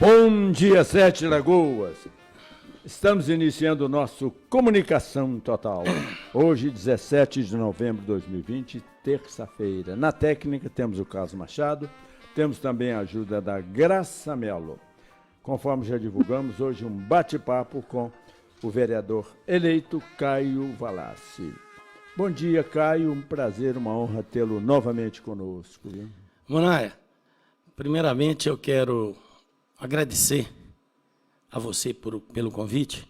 Bom dia, Sete Lagoas. Estamos iniciando o nosso Comunicação Total. Hoje, 17 de novembro de 2020, terça-feira. Na técnica, temos o Carlos Machado, temos também a ajuda da Graça Mello. Conforme já divulgamos, hoje um bate-papo com o vereador eleito Caio Valassi. Bom dia, Caio. Um prazer, uma honra tê-lo novamente conosco. Viu? Monaia, primeiramente eu quero agradecer a você pelo convite,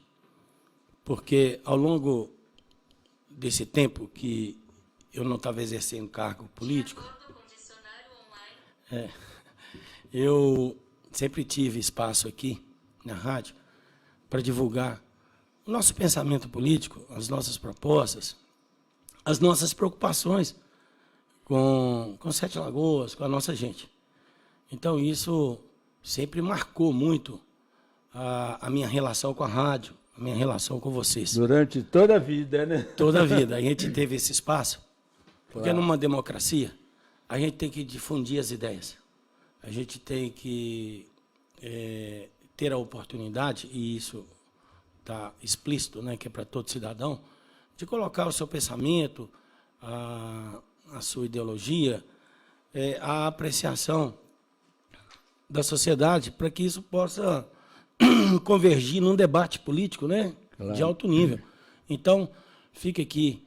porque ao longo desse tempo que eu não estava exercendo cargo político, eu sempre tive espaço aqui na rádio para divulgar o nosso pensamento político, as nossas propostas, as nossas preocupações com Sete Lagoas, com a nossa gente. Então, isso sempre marcou muito a minha relação com a rádio, a minha relação com vocês. Durante toda a vida, né? Toda a vida. A gente teve esse espaço, porque numa democracia, a gente tem que difundir as ideias. A gente tem que ter a oportunidade, e isso está explícito, né, que é para todo cidadão, de colocar o seu pensamento, a sua ideologia, a apreciação da sociedade, para que isso possa convergir num debate político, né, claro, de alto nível. Então, fica aqui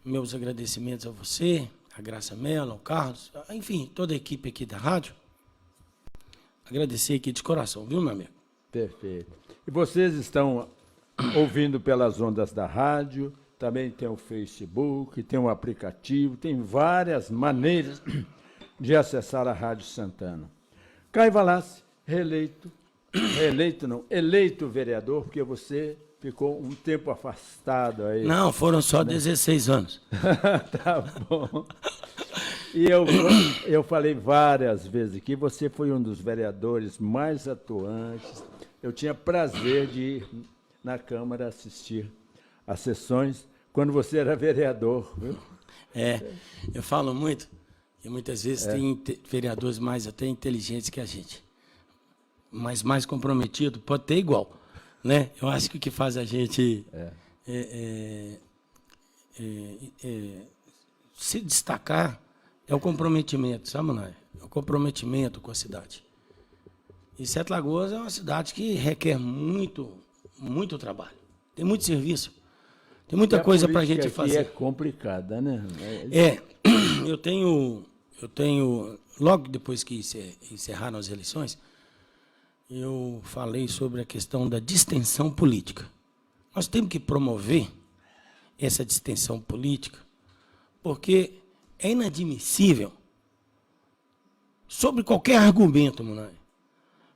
meus agradecimentos a você, a Graça Mello, ao Carlos, enfim, toda a equipe aqui da rádio. Agradecer aqui de coração, viu, meu amigo? Perfeito. E vocês estão ouvindo pelas ondas da rádio, também tem o Facebook, tem o aplicativo, tem várias maneiras de acessar a Rádio Santana. Caio Valassi, eleito vereador, porque você ficou um tempo afastado aí. Não, foram só 16 anos. Tá bom. E eu falei várias vezes que você foi um dos vereadores mais atuantes. Eu tinha prazer de ir na Câmara assistir às sessões quando você era vereador, viu? Eu falo muito, e muitas vezes tem vereadores mais até inteligentes que a gente, mas mais comprometido, pode ter igual, né? Eu acho que o que faz a gente se destacar é o comprometimento, sabe, Monaia? É o comprometimento com a cidade. E Sete Lagoas é uma cidade que requer muito trabalho. Tem muito serviço. Tem muita coisa para a gente fazer. É complicada, né? Eu tenho, logo depois que encerraram as eleições, eu falei sobre a questão da distensão política. Nós temos que promover essa distensão política, porque é inadmissível, sobre qualquer argumento, Monaia,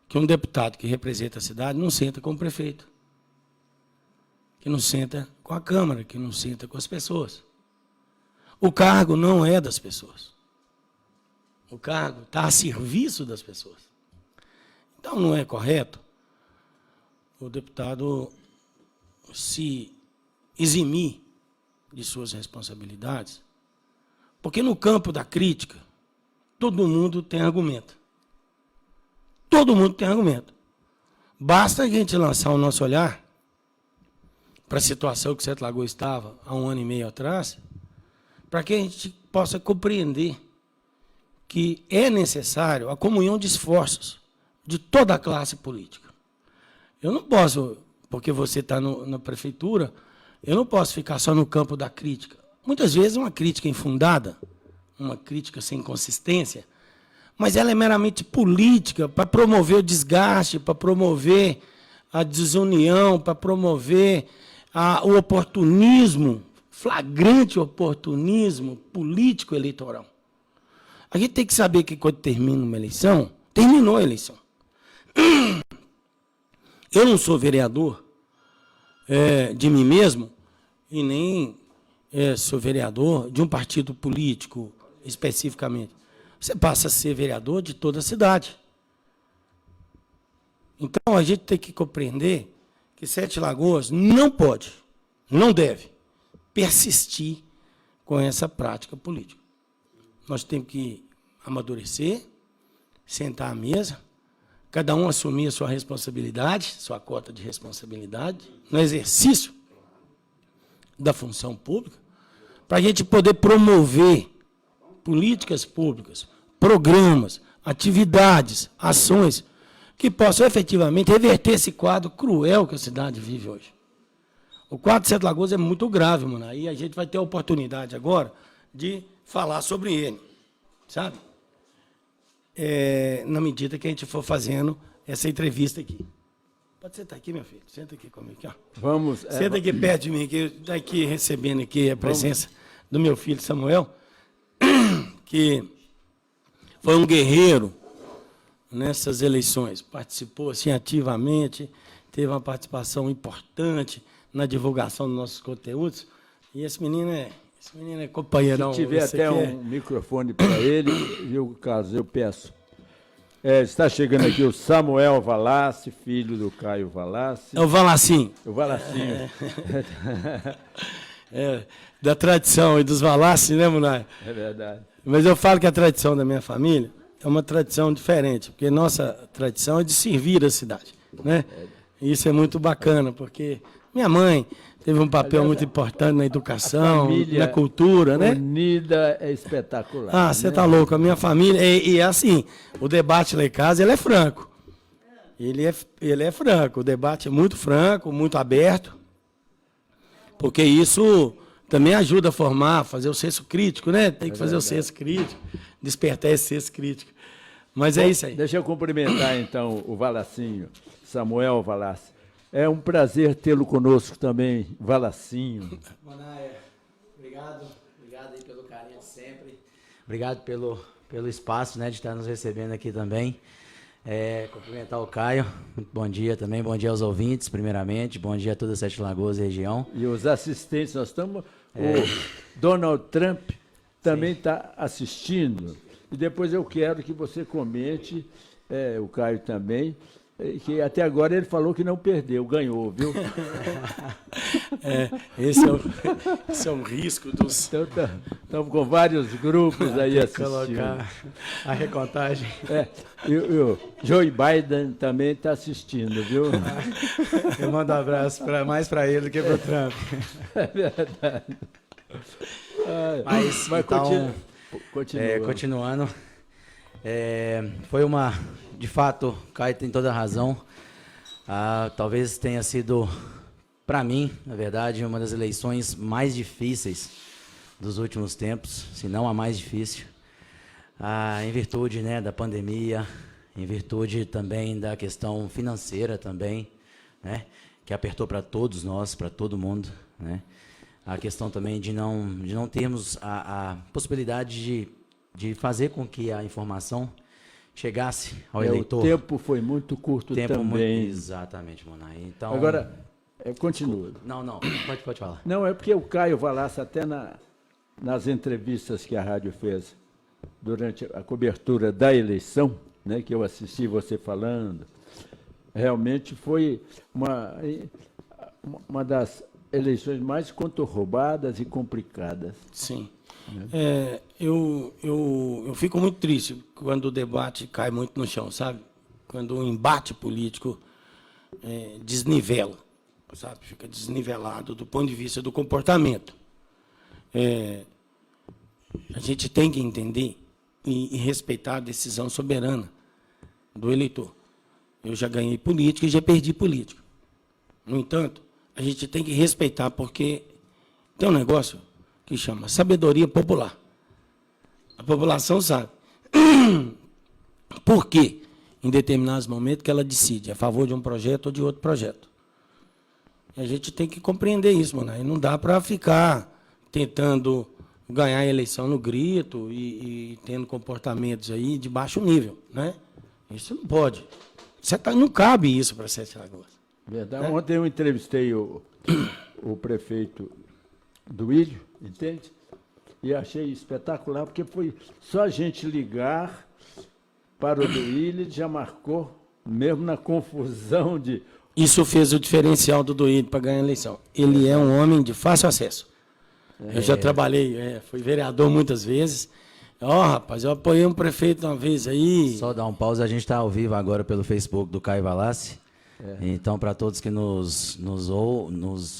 que um deputado que representa a cidade não senta com o prefeito, que não senta com a Câmara, que não senta com as pessoas. O cargo não é das pessoas. O cargo está a serviço das pessoas. Então, não é correto o deputado se eximir de suas responsabilidades, porque no campo da crítica, todo mundo tem argumento. Todo mundo tem argumento. Basta a gente lançar o nosso olhar para a situação que Sete Lagoas estava há 1 ano e meio atrás, para que a gente possa compreender que é necessário a comunhão de esforços de toda a classe política. Eu não posso, porque você está na prefeitura, eu não posso ficar só no campo da crítica. Muitas vezes uma crítica infundada, uma crítica sem consistência, mas ela é meramente política, para promover o desgaste, para promover a desunião, para promover o oportunismo, flagrante oportunismo político eleitoral. A gente tem que saber que quando termina uma eleição, terminou a eleição. Eu não sou vereador de mim mesmo e nem sou vereador de um partido político especificamente. Você passa a ser vereador de toda a cidade. Então, a gente tem que compreender que Sete Lagoas não pode, não deve persistir com essa prática política. Nós temos que amadurecer, sentar à mesa, cada um assumir a sua responsabilidade, sua cota de responsabilidade, no exercício da função pública, para a gente poder promover políticas públicas, programas, atividades, ações que possam efetivamente reverter esse quadro cruel que a cidade vive hoje. O quadro de Sete Lagoas é muito grave, mano, e a gente vai ter a oportunidade agora de falar sobre ele, sabe? Na medida que a gente for fazendo essa entrevista aqui. Pode sentar aqui, meu filho. Senta aqui comigo. Aqui, ó. Vamos. Senta aqui perto de mim, que eu estou aqui recebendo aqui a presença do meu filho Samuel, que foi um guerreiro nessas eleições. Participou assim, ativamente, teve uma participação importante na divulgação dos nossos conteúdos. E esse menino é companheirão. Se tiver até um microfone para ele, viu, Carlos, eu peço. Está chegando aqui o Samuel Valassi, filho do Caio Valassi. É o Valassinho. O Valassinho. Da tradição e dos Valassi, né, Munay? É verdade. Mas eu falo que a tradição da minha família é uma tradição diferente, porque nossa tradição é de servir a cidade, né? E isso é muito bacana, porque minha mãe teve um papel muito importante na educação, na cultura, né? Unida é espetacular. Ah, você tá louco, a minha família... E é assim, o debate lá em casa, ele é franco. Ele é franco, o debate é muito franco, muito aberto, porque isso também ajuda a formar, fazer o senso crítico, né? Tem que fazer o senso crítico, despertar esse senso crítico. Mas é isso aí. Deixa eu cumprimentar, então, o Valassinho, Samuel Valassi. É um prazer tê-lo conosco também, Valassinho. Manaia, obrigado aí pelo carinho de sempre. Obrigado pelo espaço, né, de estar nos recebendo aqui também. Cumprimentar o Caio, muito bom dia também, bom dia aos ouvintes, primeiramente, bom dia a toda Sete Lagoas e região. E os assistentes, nós estamos... O Donald Trump também está assistindo. E depois eu quero que você comente, o Caio também, que até agora ele falou que não perdeu, ganhou, viu? Esse é um risco dos... Então, estamos com vários grupos aí assistindo. Colocar a recontagem. E o Joe Biden também está assistindo, viu? Eu mando um abraço mais para ele do que para o Trump. É verdade. Mas então, continuando, foi uma... De fato, o Caio tem toda a razão. Talvez tenha sido, para mim, na verdade, uma das eleições mais difíceis dos últimos tempos, se não a mais difícil, em virtude, né, da pandemia, em virtude também da questão financeira também, né, que apertou para todos nós, para todo mundo, né, a questão também de não termos a possibilidade de fazer com que a informação chegasse ao eleitor. O tempo foi muito curto também. Exatamente, Monay. Então, agora, continua. Não, pode falar. Não, é porque o Caio Valassi, até nas entrevistas que a rádio fez durante a cobertura da eleição, né, que eu assisti você falando, realmente foi uma das eleições mais conturbadas e complicadas. Sim. Eu fico muito triste quando o debate cai muito no chão, sabe? Quando o embate político desnivela, sabe? Fica desnivelado do ponto de vista do comportamento. A gente tem que entender e respeitar a decisão soberana do eleitor. Eu já ganhei política e já perdi política. No entanto, a gente tem que respeitar, porque tem um negócio que chama sabedoria popular. A população sabe por quê, em determinados momentos, que ela decide a favor de um projeto ou de outro projeto. E a gente tem que compreender isso, mano. E não dá para ficar tentando ganhar a eleição no grito e tendo comportamentos aí de baixo nível, né? Isso não pode. Não cabe isso para Sete Lagoas. Verdade. Ontem eu entrevistei o prefeito do Ilho, entende? E achei espetacular, porque foi só a gente ligar para o do Ilho, ele já marcou, mesmo na confusão de... Isso fez o diferencial do Duílio para ganhar a eleição. Ele é um homem de fácil acesso. Eu já trabalhei, fui vereador muitas vezes, Rapaz, eu apoiei um prefeito uma vez aí. Só dar um pause, a gente está ao vivo agora pelo Facebook do Caio Valassi. Então, para todos que nos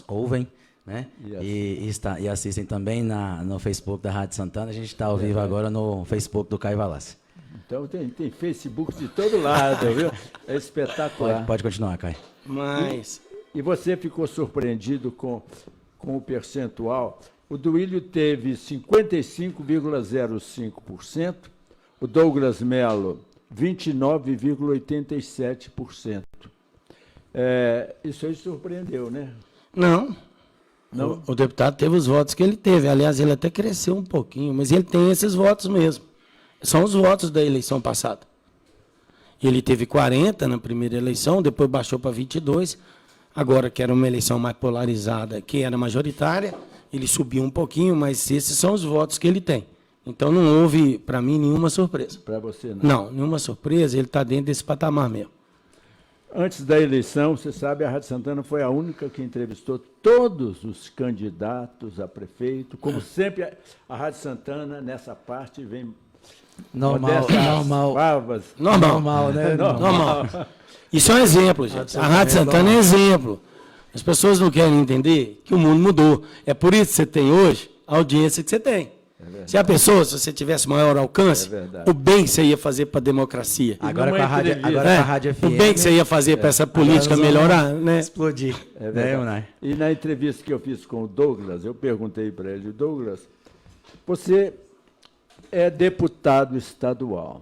ouvem, né? E assistem também no Facebook da Rádio Santana, a gente está ao vivo agora no Facebook do Caio Valassi. Então tem Facebook de todo lado, viu? É espetacular. Pode continuar, Caio. E você ficou surpreendido com o percentual? O Duílio teve 55,05%, o Douglas Mello 29,87%. Isso aí surpreendeu, né? Não. O deputado teve os votos que ele teve. Aliás, ele até cresceu um pouquinho, mas ele tem esses votos mesmo. São os votos da eleição passada. Ele teve 40 na primeira eleição, depois baixou para 22. Agora, que era uma eleição mais polarizada, que era majoritária, ele subiu um pouquinho, mas esses são os votos que ele tem. Então, não houve, para mim, nenhuma surpresa. Para você, não? Não, nenhuma surpresa, ele está dentro desse patamar mesmo. Antes da eleição, você sabe, a Rádio Santana foi a única que entrevistou todos os candidatos a prefeito. Como sempre, a Rádio Santana, nessa parte, vem... Normal, né? Normal. Isso é um exemplo, gente. A Rádio Santana é exemplo. As pessoas não querem entender que o mundo mudou. É por isso que você tem hoje a audiência que você tem. Se a pessoa, se você tivesse maior alcance, o bem que você ia fazer para a democracia. Agora com a Rádio FM. O bem que você ia fazer para essa política melhorar, né? Explodir. E na entrevista que eu fiz com o Douglas, eu perguntei para ele, Douglas, você é deputado estadual.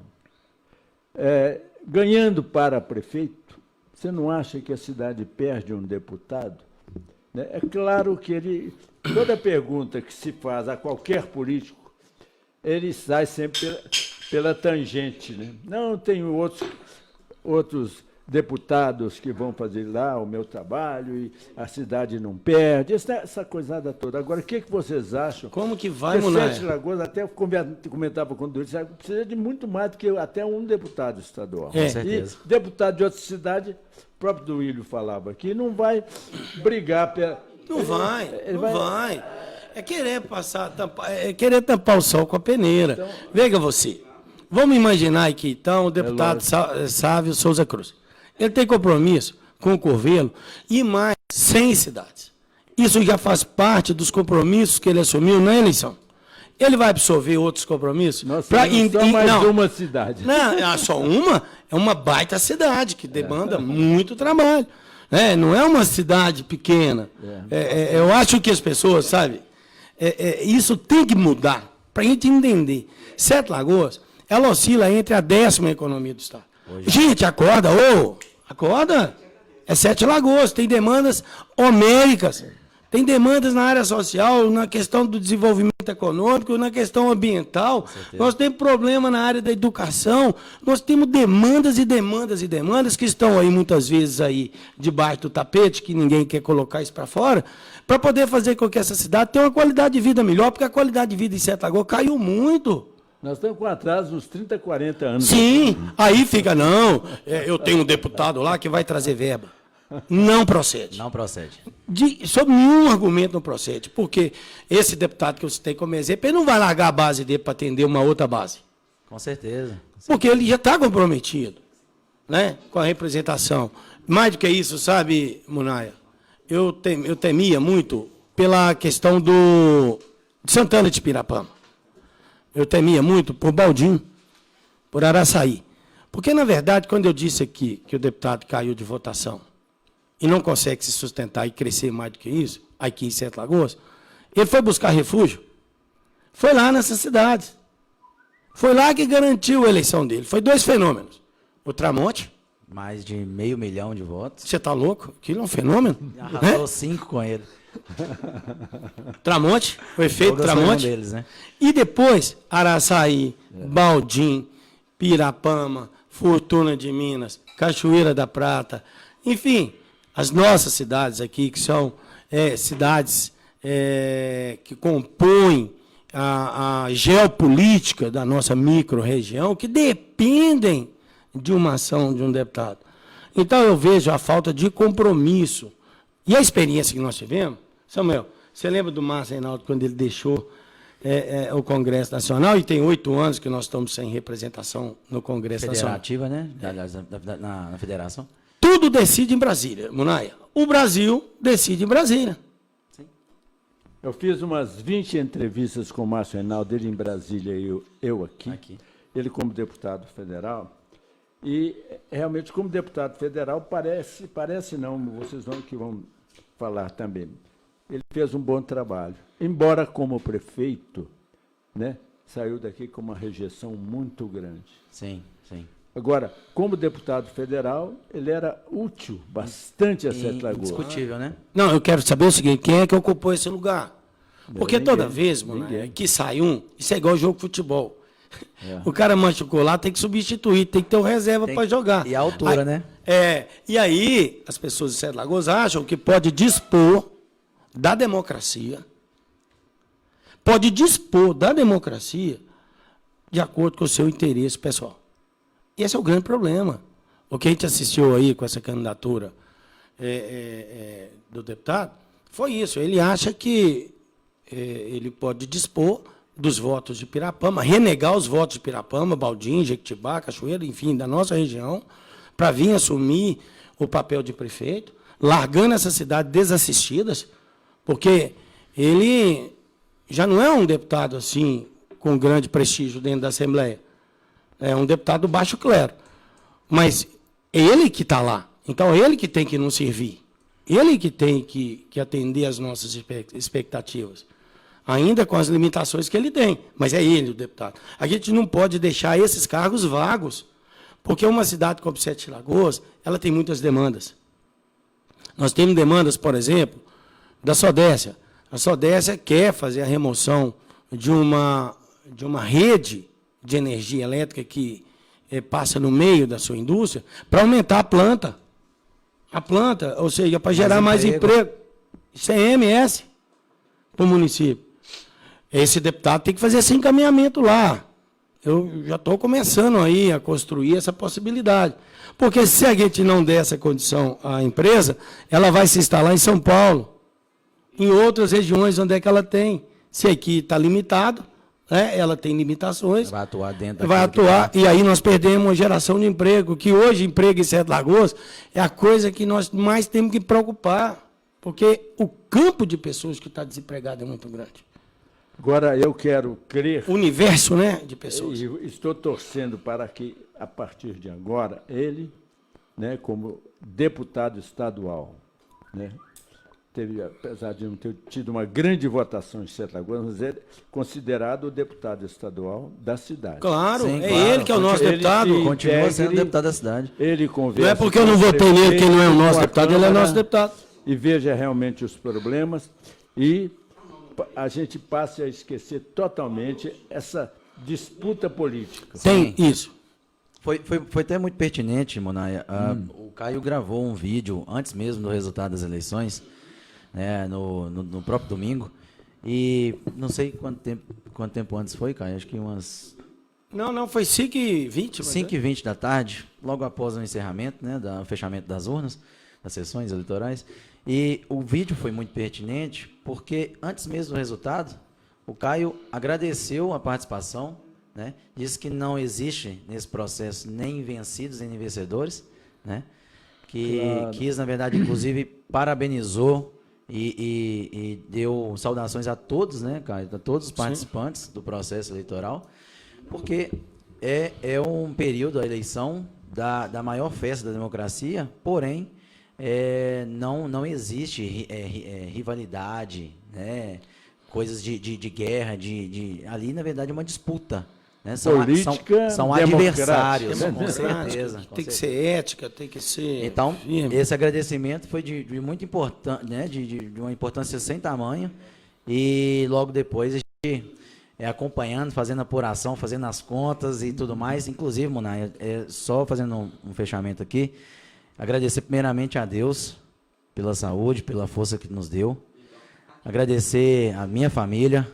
Ganhando para prefeito, você não acha que a cidade perde um deputado? É claro que toda pergunta que se faz a qualquer político, ele sai sempre pela tangente, né? Não, tem outros deputados que vão fazer lá o meu trabalho e a cidade não perde, essa coisada toda. Agora, o que vocês acham? Como que vai, Munaia? Sete Lagoas, até comentava com o Duílio, precisa de muito mais do que até um deputado estadual. Com certeza. E deputado de outra cidade, o próprio Duílio falava aqui, não vai brigar pela... Não vai. É querer querer tampar o sol com a peneira. Então, veja você. Vamos imaginar aqui, então, o deputado Sávio Souza Cruz. Ele tem compromisso com o Curvelo e mais 100 cidades. Isso já faz parte dos compromissos que ele assumiu na eleição. Ele vai absorver outros compromissos? Nós só mais uma cidade. Não, só uma? É uma baita cidade que demanda muito trabalho. Não é uma cidade pequena. Eu acho que as pessoas, sabe, isso tem que mudar para a gente entender. Sete Lagoas, ela oscila entre a 10ª economia do Estado. Gente, acorda, acorda. É Sete Lagoas, tem demandas homéricas, tem demandas na área social, na questão do desenvolvimento econômico, na questão ambiental. Nós temos problema na área da educação, nós temos demandas e demandas e demandas que estão aí muitas vezes aí debaixo do tapete, que ninguém quer colocar isso para fora, para poder fazer com que essa cidade tenha uma qualidade de vida melhor, porque a qualidade de vida em Sete Lagoas caiu muito. Nós estamos com atraso uns 30, 40 anos. Sim, aí fica, eu tenho um deputado lá que vai trazer verba. Não procede. Não procede. Sob nenhum argumento não procede, porque esse deputado que eu citei como exemplo, ele não vai largar a base dele para atender uma outra base. Com certeza. Porque ele já está comprometido, né, com a representação. Mais do que isso, sabe, Munaia, eu temia muito pela questão de Santana de Pirapama. Eu temia muito por Baldim, por Araçaí. Porque, na verdade, quando eu disse aqui que o deputado caiu de votação e não consegue se sustentar e crescer mais do que isso, aqui em Sete Lagoas, ele foi buscar refúgio. Foi lá nessas cidades. Foi lá que garantiu a eleição dele. Foi 2 fenômenos. O Tramonte. Mais de 500 mil de votos. Você está louco? Aquilo é um fenômeno. Arrasou 5 com ele. Tramonte, o efeito Tramonte. Deles, né? E depois, Araçaí, Baldim, Pirapama, Fortuna de Minas, Cachoeira da Prata, enfim, as nossas cidades aqui, que são cidades que compõem a geopolítica da nossa micro-região, que dependem de uma ação de um deputado. Então, eu vejo a falta de compromisso. E a experiência que nós tivemos, Samuel, você lembra do Márcio Reinaldo, quando ele deixou o Congresso Nacional, e tem 8 anos que nós estamos sem representação no Congresso Nacional. Federativa, né? Na federação. Tudo decide em Brasília, Munaia. O Brasil decide em Brasília. Eu fiz umas 20 entrevistas com o Márcio Reinaldo, ele em Brasília e eu aqui. Ele como deputado federal. E, realmente, como deputado federal, parece não, vocês vão falar também. Ele fez um bom trabalho. Embora, como prefeito, né, saiu daqui com uma rejeição muito grande. Sim. Agora, como deputado federal, ele era útil bastante a Sete Lagoas. Indiscutível, né? Não, eu quero saber o seguinte, quem é que ocupou esse lugar? Porque toda vez, que sai um, isso é igual jogo de futebol. O cara machucou lá, tem que substituir, tem que ter um reserva para jogar. E a altura, né? E aí, as pessoas de Sete Lagoas acham que pode dispor da democracia, de acordo com o seu interesse pessoal. E esse é o grande problema. O que a gente assistiu aí com essa candidatura do deputado foi isso. Ele acha que ele pode dispor dos votos de Pirapama, renegar os votos de Pirapama, Baldim, Jequitibá, Cachoeira, enfim, da nossa região, para vir assumir o papel de prefeito, largando essas cidades desassistidas, porque ele já não é um deputado assim com grande prestígio dentro da Assembleia. É um deputado do baixo clero. Mas é ele que está lá. Então, é ele que tem que nos servir. Ele que tem que atender às nossas expectativas. Ainda com as limitações que ele tem. Mas é ele o deputado. A gente não pode deixar esses cargos vagos. Porque uma cidade como Sete Lagoas, ela tem muitas demandas. Nós temos demandas, por exemplo, da Sodécia. A Sodécia quer fazer a remoção de uma rede de energia elétrica que passa no meio da sua indústria para aumentar a planta. Ou seja, para gerar mais emprego. Isso é MS para o município. Esse deputado tem que fazer esse encaminhamento lá. Eu já estou começando aí a construir essa possibilidade. Porque se a gente não der essa condição à empresa, ela vai se instalar em São Paulo, em outras regiões onde é que ela tem. Se aqui está limitado, ela tem limitações. Vai atuar dentro. Vai atuar, e aí nós perdemos uma geração de emprego, que hoje emprego em Sete Lagoas é a coisa que nós mais temos que preocupar, porque o campo de pessoas que está desempregado é muito grande. Agora, eu quero crer... O universo, de pessoas. E estou torcendo para que, a partir de agora, ele, como deputado estadual, apesar de não ter tido uma grande votação em Sete Lagoas, mas é considerado o deputado estadual da cidade. Claro, sim, ele que é o nosso deputado. Continua sendo deputado da cidade. Ele conversa. Não é porque eu não votei nele que ele não é o nosso deputado, ele é nosso deputado. E veja realmente os problemas e a gente passe a esquecer totalmente essa disputa política. Tem isso. Foi até muito pertinente, Munaia. O Caio gravou um vídeo antes mesmo do resultado das eleições, no próprio domingo. E não sei quanto tempo antes foi, Caio, acho que umas... Não, foi 5h20. 5h20 da tarde, logo após o encerramento, do fechamento das urnas, das sessões eleitorais. E o vídeo foi muito pertinente, porque antes mesmo do resultado, o Caio agradeceu a participação, disse que não existe nesse processo nem vencidos nem vencedores, que claro. Quis, na verdade, inclusive, parabenizou e deu saudações a todos, Caio, a todos os participantes do processo eleitoral, porque é um período, a eleição, da maior festa da democracia, porém, não existe rivalidade, coisas de guerra, ali, na verdade, é uma disputa. São adversários, com certeza. Tem que ser ética, tem que ser... Então, esse agradecimento foi de muito importante, de uma importância sem tamanho, e logo depois a gente acompanhando, fazendo apuração, fazendo as contas e tudo mais. Inclusive, Munaia, só fazendo um fechamento aqui, agradecer primeiramente a Deus pela saúde, pela força que nos deu. Agradecer a minha família,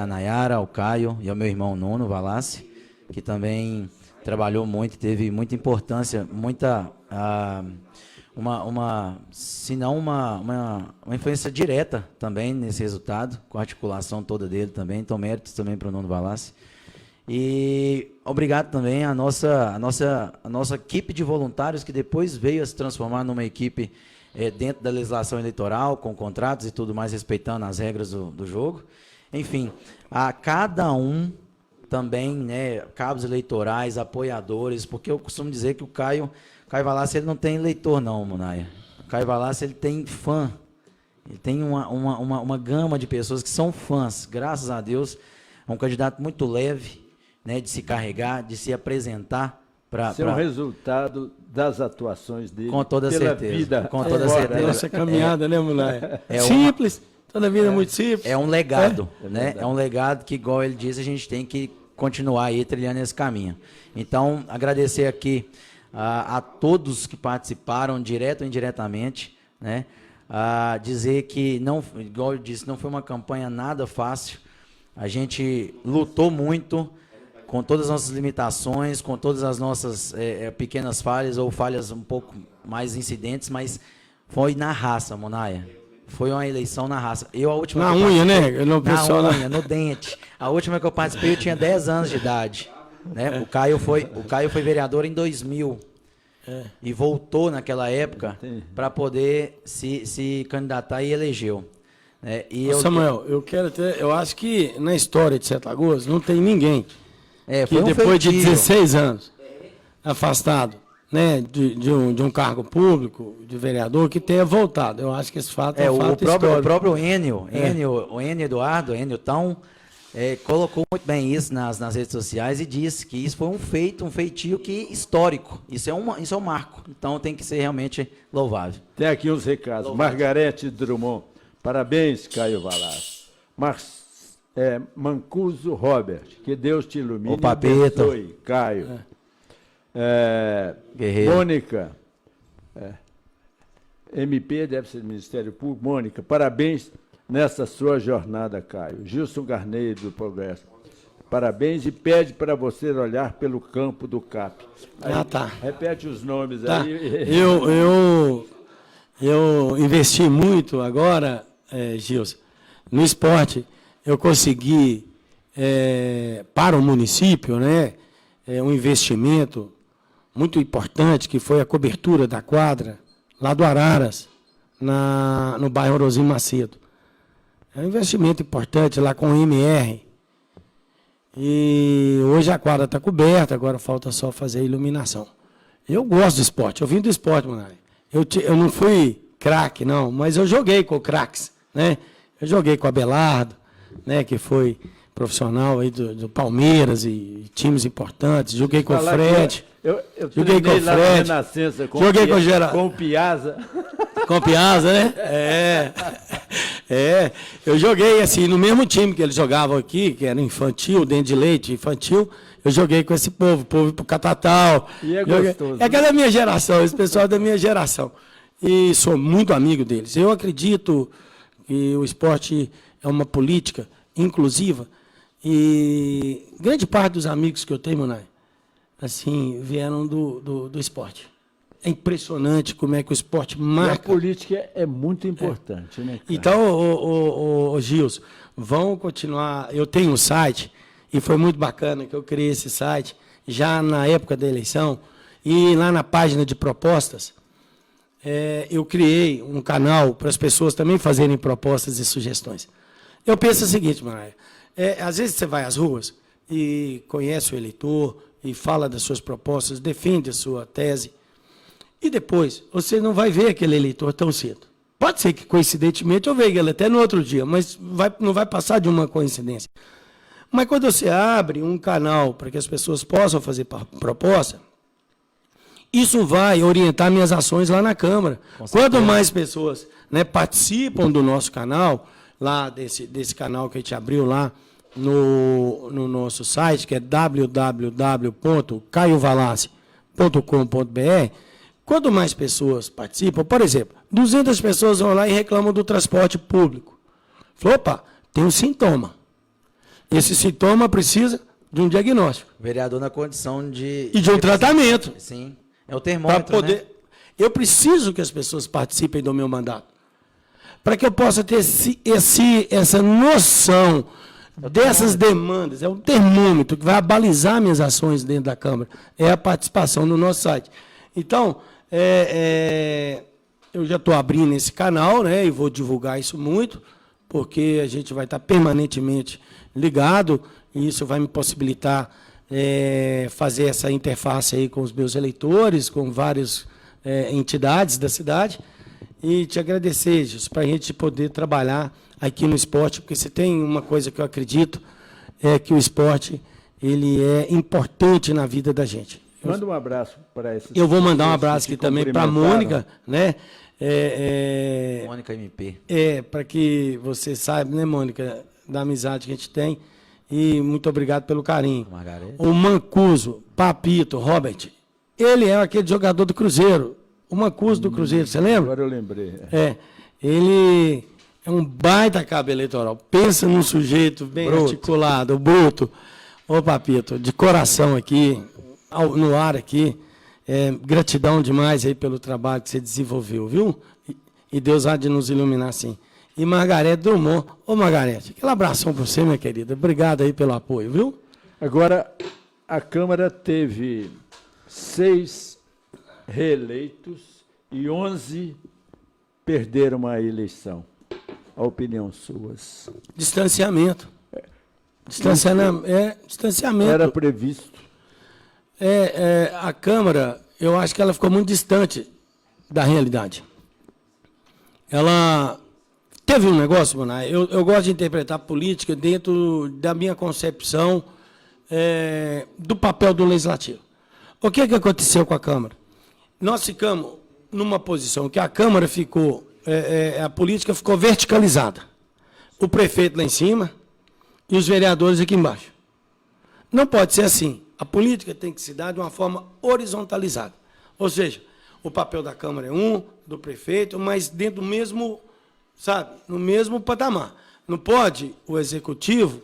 a Nayara, ao Caio e ao meu irmão Nuno Valassi, que também trabalhou muito, teve muita importância, se não uma influência direta também nesse resultado, com a articulação toda dele também. Então, méritos também para o Nuno Valassi. E obrigado também à nossa equipe de voluntários, que depois veio a se transformar numa equipe dentro da legislação eleitoral, com contratos e tudo mais, respeitando as regras do jogo. Enfim, a cada um também, né, cabos eleitorais, apoiadores, porque eu costumo dizer que o Caio Valassi, ele não tem eleitor não, Munaia. O Caio Valassi, ele tem fã. Ele tem uma gama de pessoas que são fãs. Graças a Deus, é um candidato muito leve, né, de se carregar, de se apresentar. Isso é um resultado das atuações dele. Com toda certeza. Vida com toda certeza. Nossa caminhada, né, Munaia? Simples, toda a vida muito simples. É um legado, né? É um legado que, igual ele disse, a gente tem que continuar aí trilhando esse caminho. Então, agradecer aqui a todos que participaram, direto ou indiretamente, né? Dizer que, não, igual eu disse, não foi uma campanha nada fácil. A gente lutou muito, com todas as nossas limitações, com todas as nossas pequenas falhas, ou falhas um pouco mais incidentes, mas foi na raça, Munaia. Foi uma eleição na raça. A última na unha, né? Na unha, no dente. A última que eu participei, eu tinha 10 anos de idade. Né? O Caio foi vereador em 2000. E voltou naquela época para poder se candidatar e elegeu. Samuel, eu acho que na história de Sete Lagoas não tem ninguém que depois de 16 anos afastado, né, de um cargo público, de vereador, que tenha voltado. Eu acho que esse fato é um fato histórico. O próprio Enio Eduardo, Enio Tão, colocou muito bem isso nas redes sociais e disse que isso foi um feitio histórico. Isso é um marco. Então tem que ser realmente louvável. Tem aqui uns recados. Louvável. Margarete Drummond. Parabéns, Caio Valassi. Mancuso Robert. Que Deus te ilumine. O Papeta. Abençoe, Caio. Mônica. MP deve ser do Ministério Público. Mônica, parabéns nessa sua jornada, Caio. Gilson Garneiro, do Progresso. Parabéns e pede para você olhar pelo campo do CAP. Aí, tá. Repete os nomes tá. aí. Eu investi muito agora, Gilson, no esporte. Eu consegui, para o município, né, um investimento muito importante, que foi a cobertura da quadra, lá do Araras, no bairro Orozinho Macedo. É um investimento importante lá com o MR. E hoje a quadra está coberta, agora falta só fazer a iluminação. Eu gosto do esporte, eu vim do esporte, Munari. Eu não fui craque, não, mas eu joguei com craques, né? Eu joguei com o Abelardo, né, que foi profissional aí do Palmeiras e times importantes. Joguei com o Fred. Eu joguei com o Fred. Joguei com o Geraldo. Com o Piazza. Com o Piazza, né? Eu joguei assim, no mesmo time que eles jogavam aqui, que era infantil, dentro de leite, infantil. Eu joguei com esse povo pro Catatal. E é gostoso. É aquela da minha geração, esse pessoal da minha geração. E sou muito amigo deles. Eu acredito que o esporte é uma política inclusiva. E grande parte dos amigos que eu tenho, Munai, assim, vieram do esporte. É impressionante como é que o esporte marca. E a política é muito importante, né, cara? Então, Gilson, vão continuar. Eu tenho um site, e foi muito bacana que eu criei esse site, já na época da eleição, e lá na página de propostas, eu criei um canal para as pessoas também fazerem propostas e sugestões. Eu penso o seguinte, Maraia, às vezes você vai às ruas e conhece o eleitor e fala das suas propostas, defende a sua tese, e depois você não vai ver aquele eleitor tão cedo. Pode ser que, coincidentemente, eu veja ele até no outro dia, mas não vai passar de uma coincidência. Mas quando você abre um canal para que as pessoas possam fazer proposta, isso vai orientar minhas ações lá na Câmara. Quanto mais pessoas, né, participam do nosso canal, lá desse canal que a gente abriu lá no nosso site, que é www.caiovalassi.com.br, quanto mais pessoas participam, por exemplo, 200 pessoas vão lá e reclamam do transporte público. Falou, opa, tem um sintoma. Esse sintoma precisa de um diagnóstico. O vereador na condição de... E de um tratamento. Sim, é o termômetro, poder, né? Eu preciso que as pessoas participem do meu mandato. Para que eu possa ter essa noção dessas demandas. É um termômetro que vai abalizar minhas ações dentro da Câmara. É a participação no nosso site. Então, eu já estou abrindo esse canal, né, e vou divulgar isso muito, porque a gente vai estar permanentemente ligado, e isso vai me possibilitar fazer essa interface aí com os meus eleitores, com várias entidades da cidade, e te agradecer, Jesus, para a gente poder trabalhar aqui no esporte, porque se tem uma coisa que eu acredito, é que o esporte ele é importante na vida da gente. Manda um abraço para essas Eu vou mandar um abraço aqui também para a Mônica, né? Mônica MP. Para que você saiba, né, Mônica, da amizade que a gente tem. E muito obrigado pelo carinho. Margarete. O Mancuso, Papito, Robert, ele é aquele jogador do Cruzeiro. O Mancuso do Cruzeiro, você lembra? Agora eu lembrei. Ele é um baita cabo eleitoral. Pensa num sujeito bem articulado, bruto. Ô, Papito, de coração aqui, no ar aqui. Gratidão demais aí pelo trabalho que você desenvolveu, viu? E Deus há de nos iluminar, sim. E Margarete Drummond. Ô, Margarete, aquele abração para você, minha querida. Obrigado aí pelo apoio, viu? Agora, a Câmara teve 6 reeleitos e 11 perderam a eleição. A opinião suas. Distanciamento. Distanciamento. Era previsto. A Câmara, eu acho que ela ficou muito distante da realidade. Ela teve um negócio, Bonai, eu gosto de interpretar política dentro da minha concepção do papel do Legislativo. O que aconteceu com a Câmara? Nós ficamos numa posição que a Câmara ficou, a política ficou verticalizada. O prefeito lá em cima e os vereadores aqui embaixo. Não pode ser assim. A política tem que se dar de uma forma horizontalizada. Ou seja, o papel da Câmara é um, do prefeito, mas dentro do mesmo, sabe, no mesmo patamar. Não pode o Executivo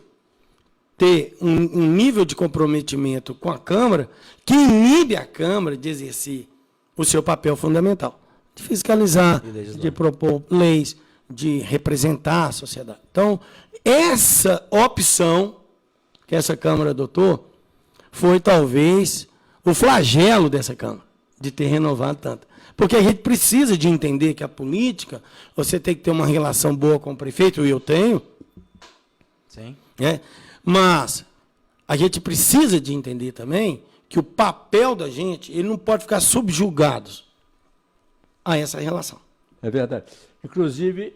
ter um nível de comprometimento com a Câmara que inibe a Câmara de exercer o seu papel fundamental, de fiscalizar, de propor leis, de representar a sociedade. Então, essa opção que essa Câmara adotou foi, talvez, o flagelo dessa Câmara, de ter renovado tanto. Porque a gente precisa de entender que a política, você tem que ter uma relação boa com o prefeito, e eu tenho. Sim. Mas a gente precisa de entender também que o papel da gente, ele não pode ficar subjugado a essa relação. É verdade. Inclusive,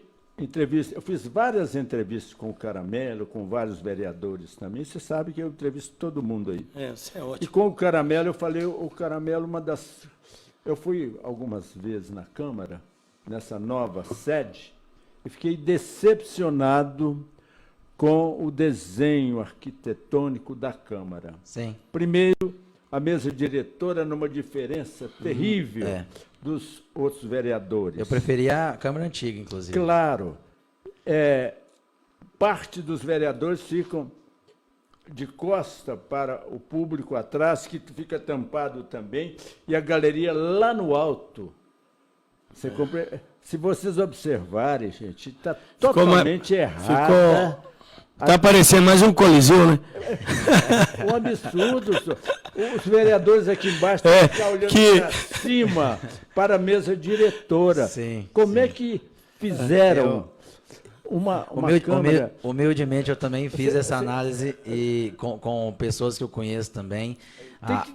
eu fiz várias entrevistas com o Caramelo, com vários vereadores também. Você sabe que eu entrevisto todo mundo aí. Isso é ótimo. E com o Caramelo, eu falei, o Caramelo, eu fui algumas vezes na Câmara, nessa nova sede, e fiquei decepcionado com o desenho arquitetônico da Câmara. Sim. Primeiro, a mesa diretora numa diferença terrível dos outros vereadores. Eu preferia a Câmara Antiga, inclusive. Claro. Parte dos vereadores ficam de costa para o público atrás, que fica tampado também, e a galeria lá no alto. Se vocês observarem, gente, está totalmente errada. Está parecendo mais um coliseu, né? Um absurdo. Os vereadores aqui embaixo estão ficar olhando para cima, para a mesa diretora. Sim, Como é que fizeram uma Câmara? Humildemente, eu também fiz essa análise e com pessoas que eu conheço também.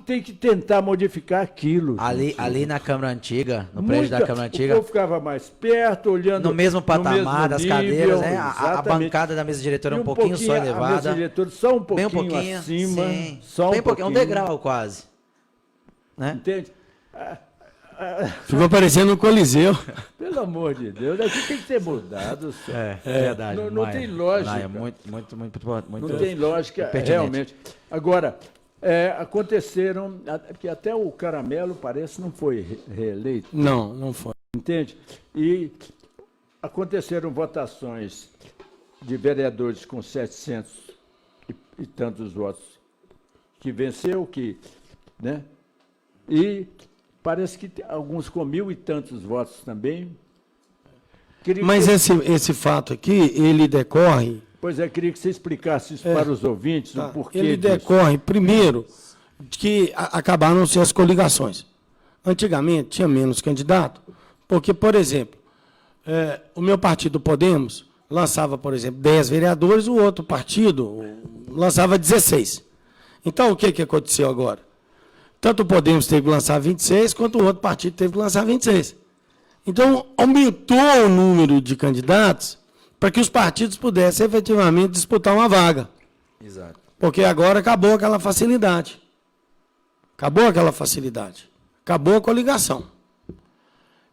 Tem que tentar modificar aquilo. Ali na Câmara Antiga, no prédio da Câmara Antiga. O povo ficava mais perto, olhando no mesmo patamar das cadeiras, né? A bancada da mesa diretora e um pouquinho só elevada. A mesa diretora só um pouquinho acima. Sim. Só bem pouquinho, um degrau quase. Né? Entende? Ficou parecendo um coliseu. Pelo amor de Deus, aqui tem que ser mudado. Verdade. Não tem lógica. Muito não tem lógica, realmente. Agora, aconteceram, porque até o Caramelo parece não foi reeleito. Não foi. Entende? E aconteceram votações de vereadores com 700 e tantos votos que venceu, né? E Parece que alguns com 1.000 e tantos votos também. Mas esse fato aqui, ele decorre... Pois é, queria que você explicasse isso para os ouvintes, o porquê Ele disso. decorre, primeiro, de que acabaram-se as coligações. Antigamente tinha menos candidato, porque, por exemplo, o meu partido Podemos lançava, por exemplo, 10 vereadores, o outro partido lançava 16. Então, o que aconteceu agora? Tanto o Podemos teve que lançar 26, quanto o outro partido teve que lançar 26. Então, aumentou o número de candidatos para que os partidos pudessem efetivamente disputar uma vaga. Exato. Porque agora acabou aquela facilidade. Acabou aquela facilidade. Acabou a coligação.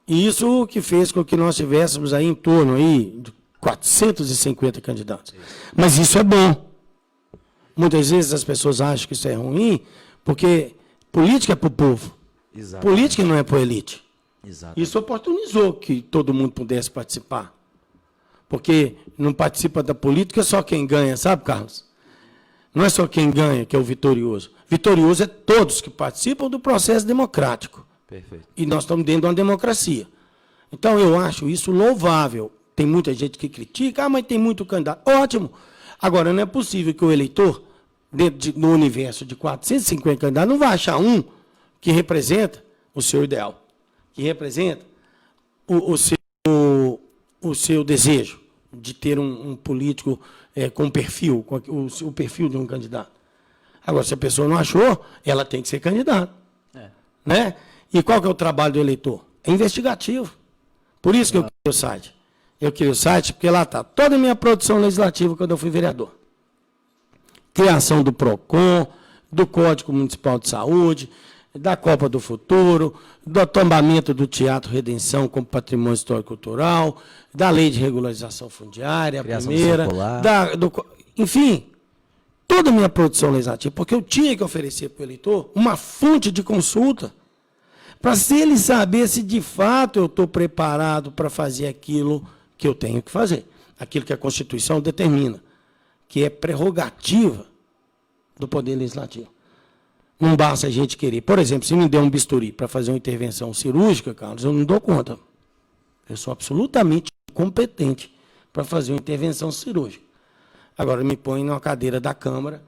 E isso que fez com que nós tivéssemos aí em torno aí de 450 candidatos. Mas isso é bom. Muitas vezes as pessoas acham que isso é ruim, porque política é para o povo. Exatamente. Política não é para a elite. Exatamente. Isso oportunizou que todo mundo pudesse participar. Porque não participa da política só quem ganha, sabe, Carlos? Não é só quem ganha que é o vitorioso. Vitorioso é todos que participam do processo democrático. Perfeito. E nós estamos dentro de uma democracia. Então, eu acho isso louvável. Tem muita gente que critica, mas tem muito candidato. Ótimo. Agora, não é possível que o eleitor, no universo de 450 candidatos, não vai achar um que representa o seu ideal, que representa o seu desejo de ter um político com perfil, com o perfil de um candidato. Agora, se a pessoa não achou, ela tem que ser candidata. Né? E qual que é o trabalho do eleitor? É investigativo. Por isso que eu criei o site. Eu criei o site porque lá está toda a minha produção legislativa quando eu fui vereador. Criação do PROCON, do Código Municipal de Saúde, da Copa do Futuro, do tombamento do Teatro Redenção como patrimônio histórico-cultural, da Lei de Regularização Fundiária, a primeira, enfim, toda a minha produção legislativa, porque eu tinha que oferecer para o eleitor uma fonte de consulta, para se ele saber se de fato eu estou preparado para fazer aquilo que eu tenho que fazer, aquilo que a Constituição determina, que é prerrogativa do Poder Legislativo. Não basta a gente querer. Por exemplo, se me der um bisturi para fazer uma intervenção cirúrgica, Carlos, eu não dou conta. Eu sou absolutamente incompetente para fazer uma intervenção cirúrgica. Agora, me põe numa cadeira da Câmara,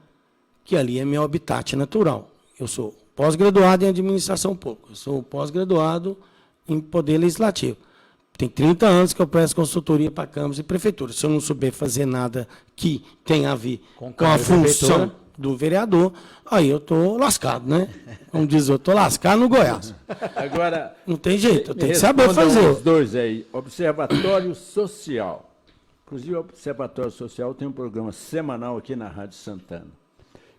que ali é meu habitat natural. Eu sou pós-graduado em administração pública, eu sou pós-graduado em Poder Legislativo. Tem 30 anos que eu presto consultoria para câmaras e prefeituras. Se eu não souber fazer nada que tenha a ver com a função do vereador, aí eu estou lascado, né? Como diz, eu estou lascado no Goiás. Agora, não tem jeito, eu tenho que saber fazer. Os dois aí, Observatório Social. Inclusive, o Observatório Social tem um programa semanal aqui na Rádio Santana.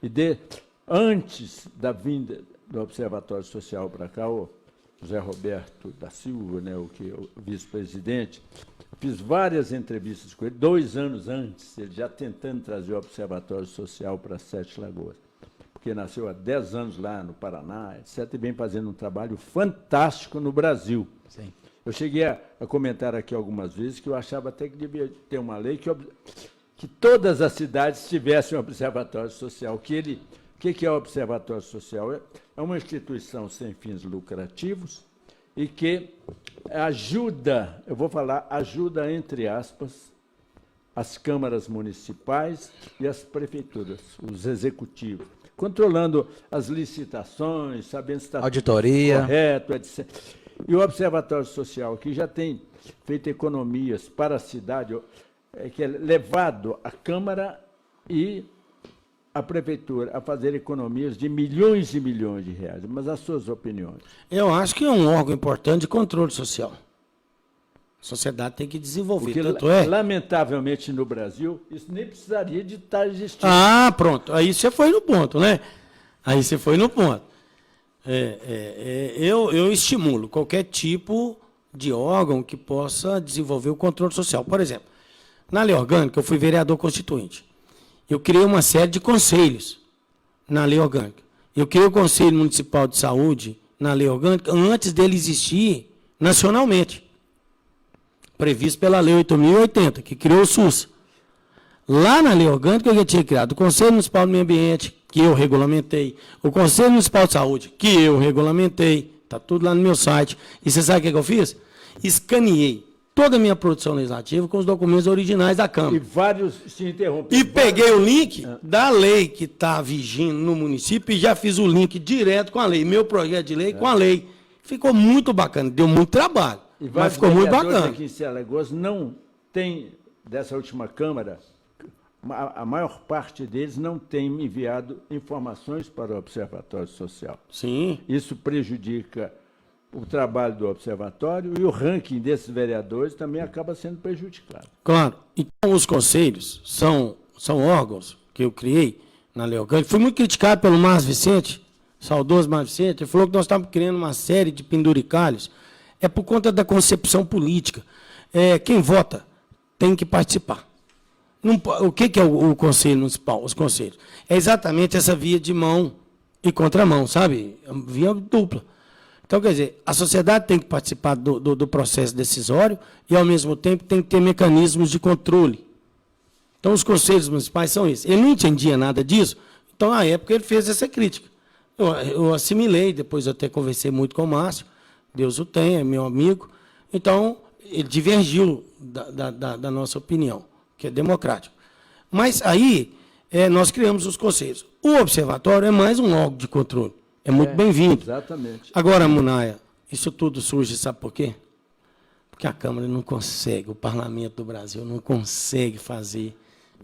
E antes da vinda do Observatório Social para cá, o José Roberto da Silva, né, o vice-presidente, fiz várias entrevistas com ele, 2 anos antes, ele já tentando trazer o Observatório Social para Sete Lagoas, porque nasceu há 10 anos lá no Paraná, etc., e vem fazendo um trabalho fantástico no Brasil. Sim. Eu cheguei a comentar aqui algumas vezes que eu achava até que devia ter uma lei que todas as cidades tivessem um Observatório Social, o que é o Observatório Social? É uma instituição sem fins lucrativos e que ajuda, eu vou falar, ajuda, entre aspas, as câmaras municipais e as prefeituras, os executivos, controlando as licitações, sabendo se está auditoria correto, etc. E o Observatório Social, que já tem feito economias para a cidade, que é levado a Câmara e a Prefeitura a fazer economias de milhões e milhões de reais. Mas as suas opiniões? Eu acho que é um órgão importante de controle social. A sociedade tem que desenvolver. Porque, lamentavelmente, no Brasil, isso nem precisaria de estar existindo. Ah, pronto. Aí você foi no ponto, né? Aí você foi no ponto. Eu estimulo qualquer tipo de órgão que possa desenvolver o controle social. Por exemplo, na Lei Orgânica, eu fui vereador constituinte. Eu criei uma série de conselhos na Lei Orgânica. Eu criei o Conselho Municipal de Saúde na Lei Orgânica antes dele existir nacionalmente, previsto pela Lei 8.080, que criou o SUS. Lá na Lei Orgânica, eu já tinha criado o Conselho Municipal do Meio Ambiente, que eu regulamentei, o Conselho Municipal de Saúde, que eu regulamentei, Está tudo lá no meu site. E você sabe o que eu fiz? Escaneei toda a minha produção legislativa com os documentos originais da Câmara. E vários se interromperam. E peguei o link da lei que está vigindo no município e já fiz o link direto com a lei. Meu projeto de lei com a lei. Ficou muito bacana. Deu muito trabalho, mas ficou muito bacana. Aqui em Alagoas não tem, dessa última Câmara, a maior parte deles não tem enviado informações para o Observatório Social. Sim. Isso prejudica o trabalho do Observatório e o ranking desses vereadores também acaba sendo prejudicado. Claro. Então, os conselhos são órgãos que eu criei na Lei Orgânica. Fui muito criticado pelo Márcio Vicente, saudoso Márcio Vicente. Ele falou que nós estávamos criando uma série de penduricalhos. É por conta da concepção política. Quem vota tem que participar. O que é o Conselho Municipal? Os conselhos. É exatamente essa via de mão e contramão, sabe? Via dupla. Então, quer dizer, a sociedade tem que participar do processo decisório e, ao mesmo tempo, tem que ter mecanismos de controle. Então, os conselhos municipais são isso. Ele não entendia nada disso, então, na época, ele fez essa crítica. Eu assimilei, depois eu até conversei muito com o Márcio, Deus o tenha, é meu amigo. Então, ele divergiu da nossa opinião, que é democrático. Mas aí, nós criamos os conselhos. O observatório é mais um órgão de controle. É muito bem-vindo. Exatamente. Agora, Munaia, isso tudo surge, sabe por quê? Porque a Câmara não consegue, o Parlamento do Brasil não consegue fazer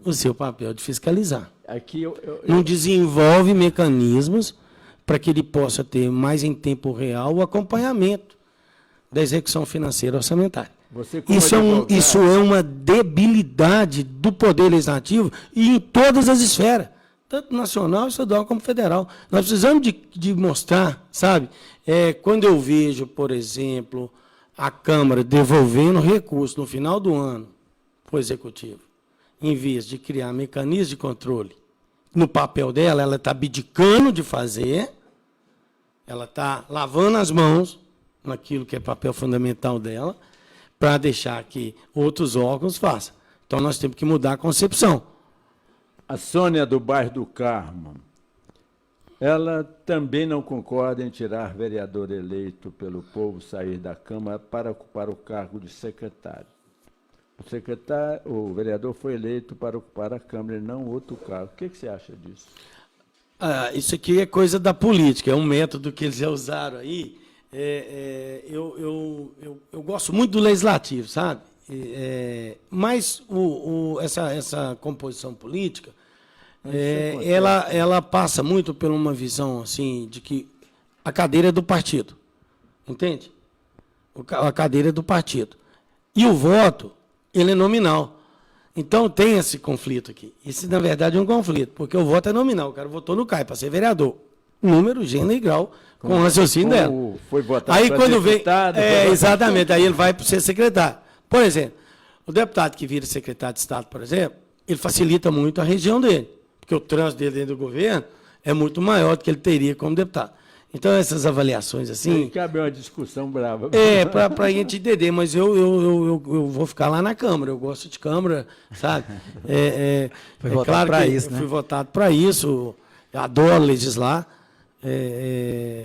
o seu papel de fiscalizar. Aqui não desenvolve mecanismos para que ele possa ter mais em tempo real o acompanhamento da execução financeira orçamentária. Isso é uma debilidade do Poder Legislativo e em todas as esferas, tanto nacional, estadual como federal. Nós precisamos de mostrar, sabe? Quando eu vejo, por exemplo, a Câmara devolvendo recursos no final do ano para o Executivo, em vez de criar mecanismos de controle, no papel dela, ela está abdicando de fazer, ela está lavando as mãos naquilo que é papel fundamental dela, para deixar que outros órgãos façam. Então, nós temos que mudar a concepção. A Sônia, do bairro do Carmo, ela também não concorda em tirar vereador eleito pelo povo sair da Câmara para ocupar o cargo de secretário. O vereador foi eleito para ocupar a Câmara e não outro cargo. O que você acha disso? Isso aqui é coisa da política, é um método que eles já usaram aí. Eu gosto muito do legislativo, sabe? Mas essa composição política, ela passa muito por uma visão assim, de que a cadeira é do partido, entende? A cadeira é do partido. E o voto, ele é nominal. Então, tem esse conflito aqui. Isso, na verdade, é um conflito, porque o voto é nominal. O cara votou no CAI para ser vereador. Número, gênero e grau, com o raciocínio dela. Foi votado aí, quando vem, deputado. Exatamente, aí ele vai para ser secretário. Por exemplo, o deputado que vira secretário de Estado, por exemplo, ele facilita muito a região dele, porque o trânsito dele dentro do governo é muito maior do que ele teria como deputado. Então, essas avaliações assim... Cabe uma discussão brava. Para a gente entender, mas eu vou ficar lá na Câmara, eu gosto de Câmara, sabe? Foi votado para isso, né? Fui votado para isso, eu adoro legislar,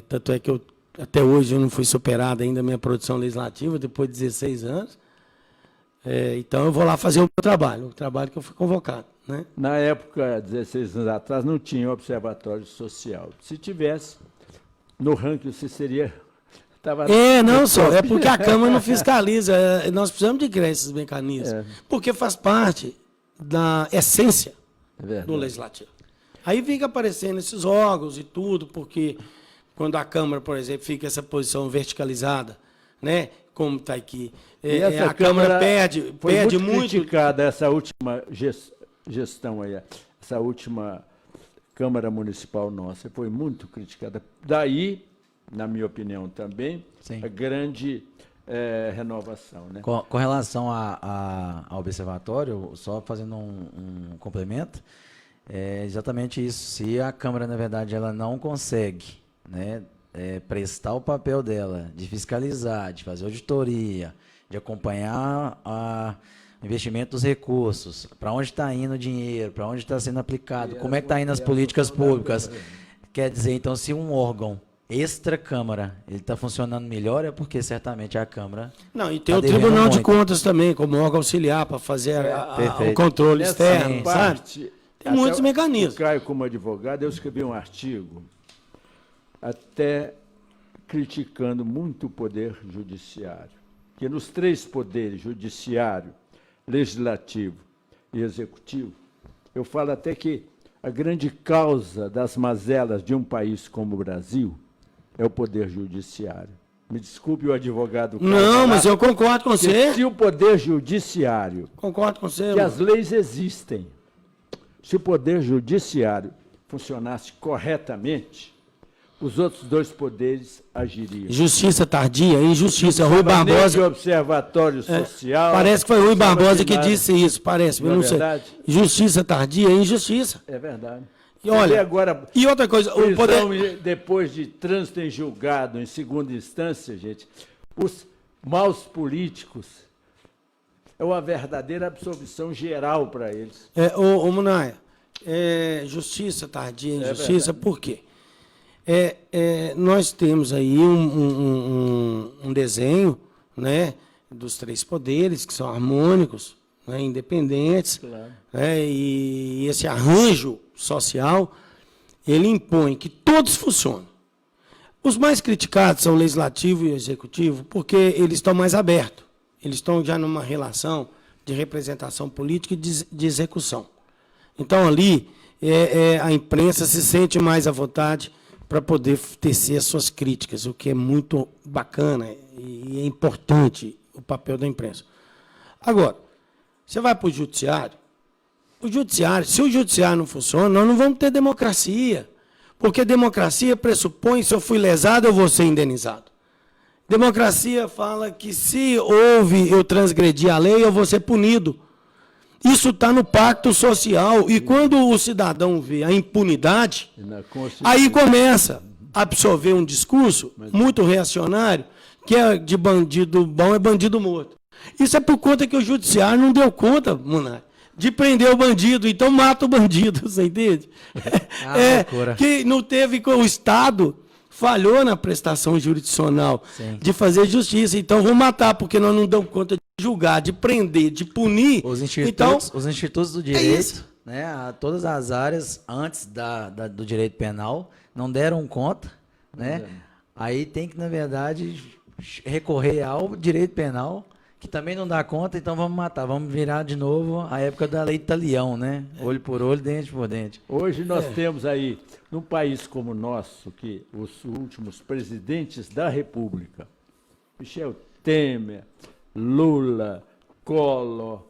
tanto é que até hoje eu não fui superado ainda a minha produção legislativa, depois de 16 anos. Então, eu vou lá fazer o trabalho que eu fui convocado. Né? Na época, 16 anos atrás, não tinha observatório social. Se tivesse... No ranking, você seria... É porque a Câmara não fiscaliza. Nós precisamos de criar esses mecanismos, porque faz parte da essência do Legislativo. Aí fica aparecendo esses órgãos e tudo, porque quando a Câmara, por exemplo, fica essa posição verticalizada, né, como está aqui, a Câmara perde muito criticada essa última gestão aí, essa última... Câmara Municipal nossa foi muito criticada. Daí, na minha opinião também, a grande renovação. Né? Com relação ao observatório, só fazendo um complemento, é exatamente isso. Se a Câmara, na verdade, ela não consegue, né, prestar o papel dela de fiscalizar, de fazer auditoria, de acompanhar o investimento dos recursos, para onde está indo o dinheiro, para onde está sendo aplicado, como é que está indo as políticas públicas. Quer dizer, então, se um órgão extra-Câmara ele está funcionando melhor, é porque certamente a Câmara... Não, e tem o Tribunal de Contas também, como órgão auxiliar para fazer o controle externo, sabe? Tem muitos mecanismos. O Caio, como advogado, eu escrevi um artigo até criticando muito o Poder Judiciário, que nos 3 poderes, Judiciário, Legislativo e Executivo, eu falo até que a grande causa das mazelas de um país como o Brasil é o Poder Judiciário. Me desculpe o advogado. Não, mas eu concordo com você. Se o Poder Judiciário... Concordo com você. Que as leis existem. Se o Poder Judiciário funcionasse corretamente, os outros 2 poderes agiriam. Justiça tardia, injustiça. Rui Barbosa... Nem observatório social... Parece que foi Rui Barbosa que disse isso, parece. Não é verdade? Justiça tardia é injustiça. É verdade. E olha, agora, e outra coisa, o poder... depois de trânsito em julgado, em segunda instância, gente, os maus políticos é uma verdadeira absolvição geral para eles. Ô Munaia, justiça tardia, injustiça, por quê? Nós temos aí um desenho, né, dos 3 poderes, que são harmônicos, né, independentes, claro. Né, e esse arranjo social, ele impõe que todos funcionem. Os mais criticados são o Legislativo e o Executivo, porque eles estão mais abertos, eles estão já numa relação de representação política e de execução. Então, ali, a imprensa se sente mais à vontade para poder tecer as suas críticas, o que é muito bacana e é importante o papel da imprensa. Agora, você vai para o judiciário, se o judiciário não funciona, nós não vamos ter democracia, porque democracia pressupõe, se eu fui lesado, eu vou ser indenizado. Democracia fala que se eu transgredir a lei, eu vou ser punido. Isso está no pacto social. E quando o cidadão vê a impunidade, aí começa a absorver um discurso muito reacionário, que é de bandido bom é bandido morto. Isso é por conta que o judiciário não deu conta, Munay, de prender o bandido, então mata o bandido, você entende? Que não teve, o Estado falhou na prestação jurisdicional. Sim. De fazer justiça, então vão matar, porque nós não damos conta de julgar, de prender, de punir. Os institutos do direito, né, a todas as áreas antes do direito penal não deram conta, né? Aí tem que, na verdade, recorrer ao direito penal, que também não dá conta, então vamos matar, vamos virar de novo a época da lei Talião, né? Olho por olho, dente por dente. Hoje nós temos aí, num país como o nosso, que os últimos presidentes da República, Michel Temer, Lula, Collor,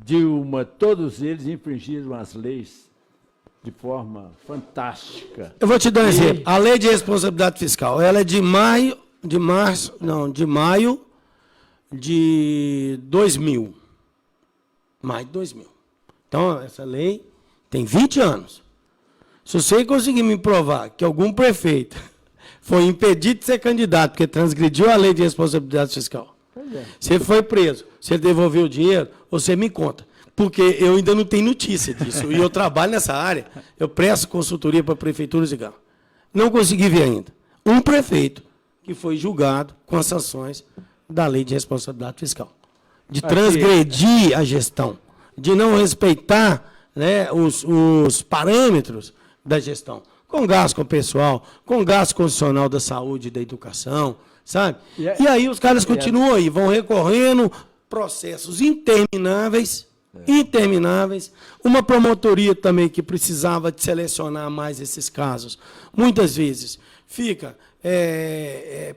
Dilma, todos eles infringiram as leis de forma fantástica. Eu vou te dar um exemplo. A lei de responsabilidade fiscal, ela é de maio de 2000. Mais de 2000. Então, essa lei tem 20 anos. Se você conseguir me provar que algum prefeito foi impedido de ser candidato porque transgrediu a lei de responsabilidade fiscal, você foi preso, você devolveu o dinheiro, você me conta. Porque eu ainda não tenho notícia disso. E eu trabalho nessa área, eu presto consultoria para prefeituras e GAM. Não consegui ver ainda. Um prefeito que foi julgado com as sanções da lei de responsabilidade fiscal. De transgredir a gestão, de não respeitar, né, os parâmetros da gestão. Com gasto com o pessoal, com gasto constitucional da saúde e da educação, sabe? E aí os caras continuam aí, vão recorrendo, processos intermináveis, uma promotoria também que precisava de selecionar mais esses casos, muitas vezes fica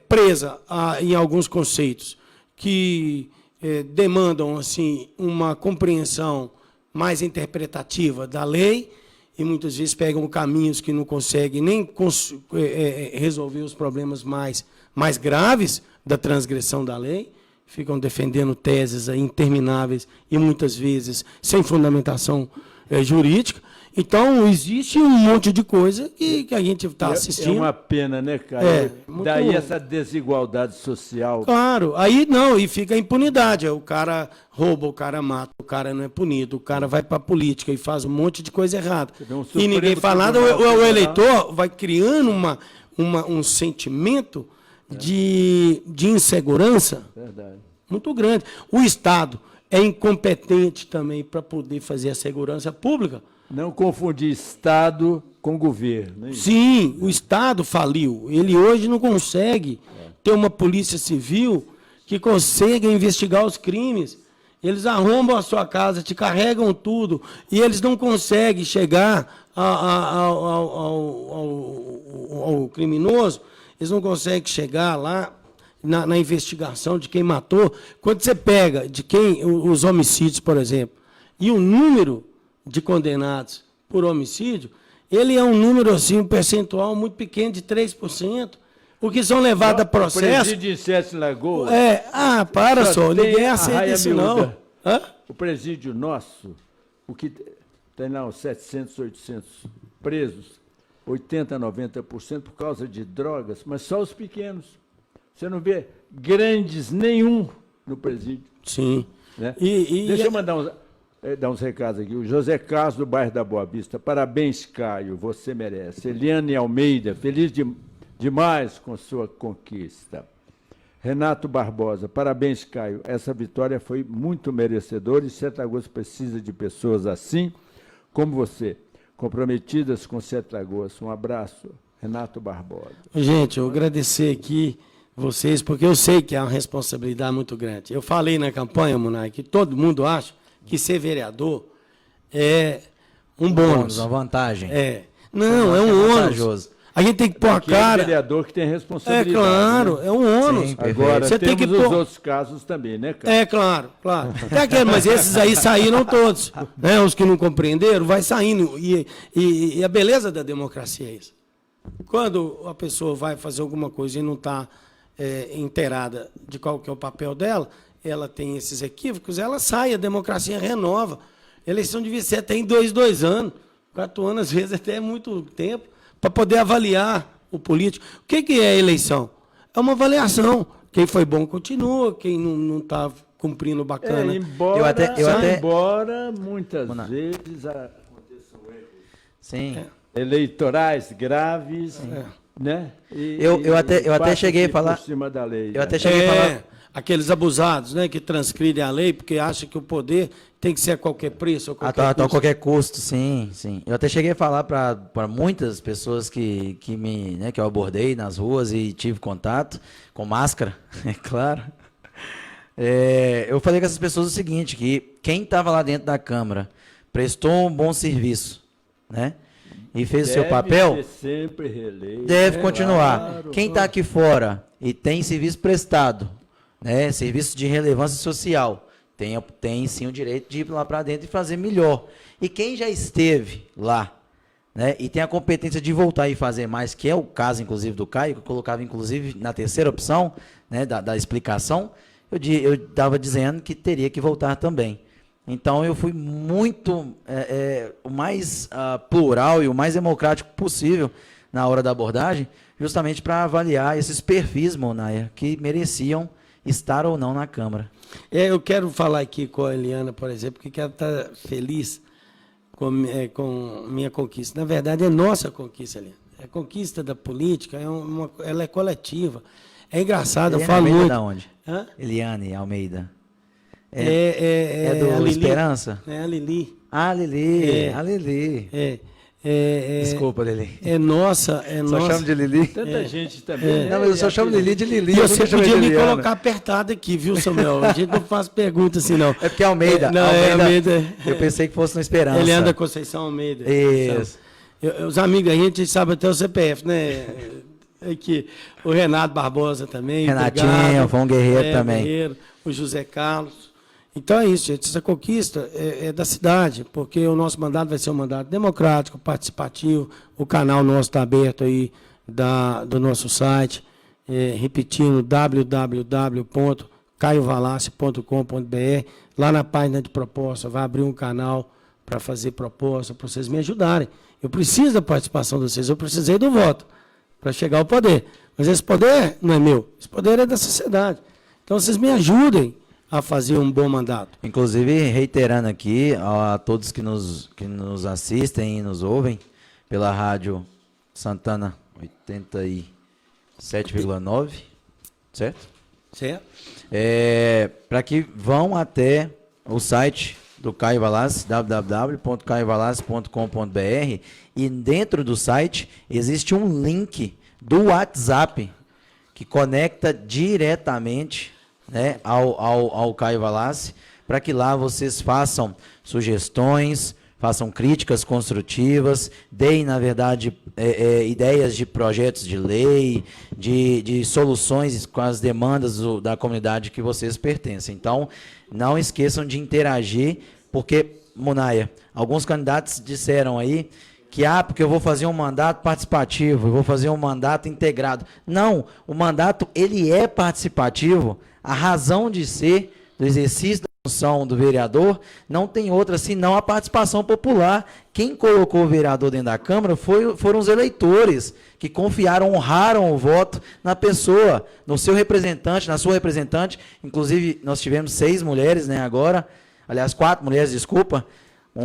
presa em alguns conceitos que demandam assim, uma compreensão mais interpretativa da lei, e muitas vezes pegam caminhos que não conseguem nem resolver os problemas mais graves da transgressão da lei, ficam defendendo teses aí intermináveis e muitas vezes sem fundamentação jurídica. Então, existe um monte de coisa que a gente está assistindo. É uma pena, né, cara? Daí essa desigualdade social. Claro, aí não, e fica a impunidade. O cara rouba, o cara mata, o cara não é punido, o cara vai para a política e faz um monte de coisa errada. E ninguém fala nada, o eleitor vai criando um sentimento de insegurança muito grande. O Estado é incompetente também para poder fazer a segurança pública. Não confundir Estado com governo. Hein? Sim, o Estado faliu. Ele hoje não consegue ter uma polícia civil que consiga investigar os crimes. Eles arrombam a sua casa, te carregam tudo, e eles não conseguem chegar ao criminoso, eles não conseguem chegar lá na investigação de quem matou. Quando você pega de quem os homicídios, por exemplo, e o número de condenados por homicídio, ele é um número, assim, um percentual muito pequeno, de 3%. Porque são levados a processo. O presídio de Sete Lagoas. Para só, ninguém aceita isso não. Hã? O presídio nosso, o que tem lá uns 700, 800 presos, 80%, 90% por causa de drogas, mas só os pequenos. Você não vê grandes nenhum no presídio. Sim. Né? Deixa eu mandar dar uns recados aqui. O José Carlos, do bairro da Boa Vista. Parabéns, Caio, você merece. Eliane Almeida, feliz demais com sua conquista. Renato Barbosa, parabéns, Caio. Essa vitória foi muito merecedora e Sete Lagoas precisa de pessoas assim como você, comprometidas com Sete Lagoas. Um abraço, Renato Barbosa. Gente, eu agradecer aqui vocês, porque eu sei que é uma responsabilidade muito grande. Eu falei na campanha, Munay, que todo mundo acha que ser vereador é um bônus. Uma vantagem. Não, é um ônus. A gente tem que pôr a cara. É o vereador que tem responsabilidade. É claro, né? É um ônus. Sim, agora, você temos tem que os outros casos também, né, cara? Claro. Mas esses aí saíram todos. Né? Os que não compreenderam, vai saindo. E a beleza da democracia é isso. Quando a pessoa vai fazer alguma coisa e não está inteirada de qual que é o papel dela, ela tem esses equívocos, ela sai, a democracia renova. A eleição devia ser até em 2 anos. 4 anos, às vezes, até é muito tempo, para poder avaliar o político. O que é a eleição? É uma avaliação. Quem foi bom continua, quem não está cumprindo bacana. Embora muitas vezes aconteçam erros. Sim. Eleitorais graves, né? Eu até cheguei a falar. Por cima da lei, eu até cheguei a falar. Aqueles abusados, né, que transgridem a lei porque acham que o poder tem que ser a qualquer preço, a qualquer custo, sim. Eu até cheguei a falar para muitas pessoas que eu abordei nas ruas e tive contato, com máscara, é claro. Eu falei com essas pessoas o seguinte, que quem estava lá dentro da Câmara prestou um bom serviço, né? E fez o seu papel, sempre reeleito, deve continuar. Claro, quem está aqui fora e tem serviço prestado, né, serviço de relevância social, tem sim o direito de ir lá para dentro e fazer melhor. E quem já esteve lá, né, e tem a competência de voltar e fazer mais, que é o caso, inclusive, do Caio, que eu colocava, inclusive, na terceira opção, né, da explicação, eu estava dizendo que teria que voltar também. Então, eu fui muito o mais plural e o mais democrático possível na hora da abordagem, justamente para avaliar esses perfis, Monaia, que mereciam estar ou não na Câmara. Eu quero falar aqui com a Eliana, por exemplo, que ela está feliz com minha conquista. Na verdade, é nossa conquista, Eliana. É conquista da política, ela é coletiva. É engraçado, eu falo muito. Da onde? Hã? Eliane Almeida. É do Lili. Esperança? É a Lili. A Lili. Desculpa, Lili. É nossa. Só chamo de Lili. Tanta gente também. Não, mas eu só chamo Lili de Lili. E você podia me colocar apertado aqui, viu, Samuel? A gente não faz pergunta assim, não. É porque Almeida. Almeida. Eu pensei que fosse no Esperança. Eliana Conceição Almeida. Isso. Os amigos da gente sabem até o CPF, né? Aqui, o Renato Barbosa também. Renatinho, foi um guerreiro também. Guerreiro, o José Carlos. Então é isso, gente. Essa conquista é da cidade, porque o nosso mandato vai ser um mandato democrático, participativo. O canal nosso está aberto aí do nosso site, repetindo, www.caiovalace.com.br. Lá na página de proposta, vai abrir um canal para fazer proposta, para vocês me ajudarem. Eu preciso da participação de vocês, eu precisei do voto para chegar ao poder. Mas esse poder não é meu, esse poder é da sociedade. Então vocês me ajudem a fazer um bom mandato. Inclusive, reiterando aqui a todos que nos assistem e nos ouvem pela Rádio Santana 87,9, certo? Certo. Para que vão até o site do Caio Valassi, www.caiovalassi.com.br, e dentro do site existe um link do WhatsApp que conecta diretamente, né, ao Caio Valassi, para que lá vocês façam sugestões, façam críticas construtivas, deem, na verdade, ideias de projetos de lei, de soluções com as demandas da comunidade que vocês pertencem. Então, não esqueçam de interagir, porque, Munaia, alguns candidatos disseram aí que, porque eu vou fazer um mandato participativo, eu vou fazer um mandato integrado. Não, o mandato, ele é participativo, a razão de ser do exercício da função do vereador não tem outra senão a participação popular. Quem colocou o vereador dentro da Câmara foram os eleitores, que confiaram, honraram o voto na pessoa, no seu representante, na sua representante. Inclusive, nós tivemos 6 mulheres, né, agora, aliás, 4 mulheres, desculpa.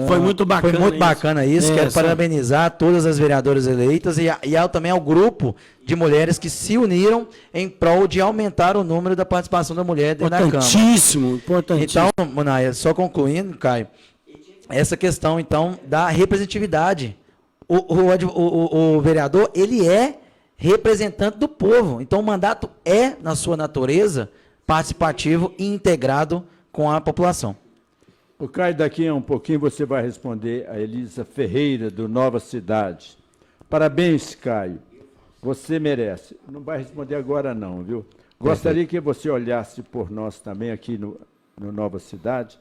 Foi muito bacana isso. Foi muito bacana isso. Quero parabenizar todas as vereadoras eleitas e também ao grupo de mulheres que se uniram em prol de aumentar o número da participação da mulher dentro da Câmara. Importantíssimo. Então, Munaia, só concluindo, Caio, essa questão, então, da representatividade. O vereador, ele é representante do povo. Então, o mandato é, na sua natureza, participativo e integrado com a população. O Caio, daqui a um pouquinho você vai responder a Elisa Ferreira, do Nova Cidade. Parabéns, Caio. Você merece. Não vai responder agora não, viu? Gostaria que você olhasse por nós também aqui no Nova Cidade,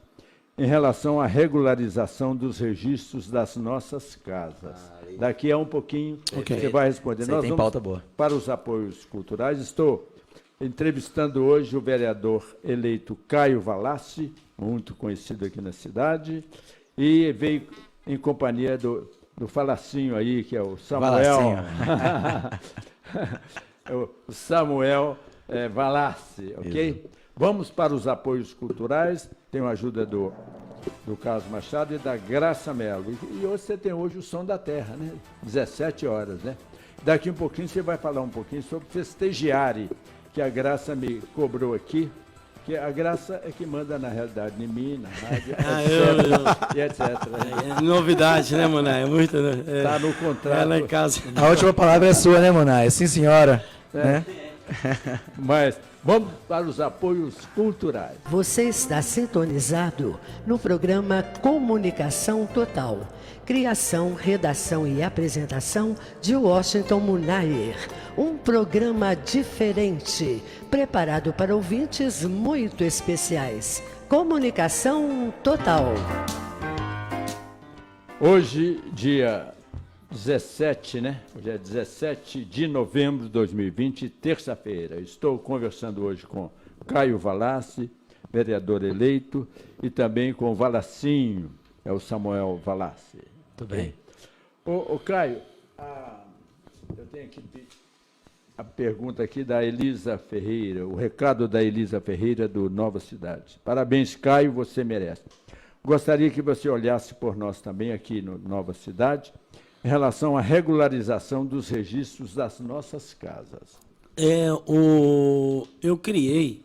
em relação à regularização dos registros das nossas casas. Daqui a um pouquinho você vai responder. Nós tem pauta boa. Para os apoios culturais, estou entrevistando hoje o vereador eleito Caio Valassi, muito conhecido aqui na cidade, e veio em companhia do Falacinho aí, que é o Samuel. O Samuel Valassi, ok? Isso. Vamos para os apoios culturais. Tem a ajuda do Carlos Machado e da Graça Melo. E você tem hoje o Som da Terra, né? 17 horas, né? Daqui um pouquinho você vai falar um pouquinho sobre Festegiare, que a Graça me cobrou aqui. Que a Graça é que manda, na realidade, em mim, na rádio, etc. Novidade, né, Monay? Muito. Está no contrato. Lá em casa. A última palavra é sua, né, Monay? Sim, senhora. Né? Mas vamos para os apoios culturais. Você está sintonizado no programa Comunicação Total. Criação, redação e apresentação de Washington Munayer. Um programa diferente, preparado para ouvintes muito especiais. Comunicação Total. Hoje, dia 17, né? Hoje é 17 de novembro de 2020, terça-feira. Estou conversando hoje com Caio Valassi, vereador eleito, e também com o Valassinho, é o Samuel Valassi. Tudo bem. Ô Caio, eu tenho aqui a pergunta aqui da Elisa Ferreira, o recado da Elisa Ferreira, do Nova Cidade. Parabéns, Caio, você merece. Gostaria que você olhasse por nós também aqui no Nova Cidade, em relação à regularização dos registros das nossas casas. Eu criei,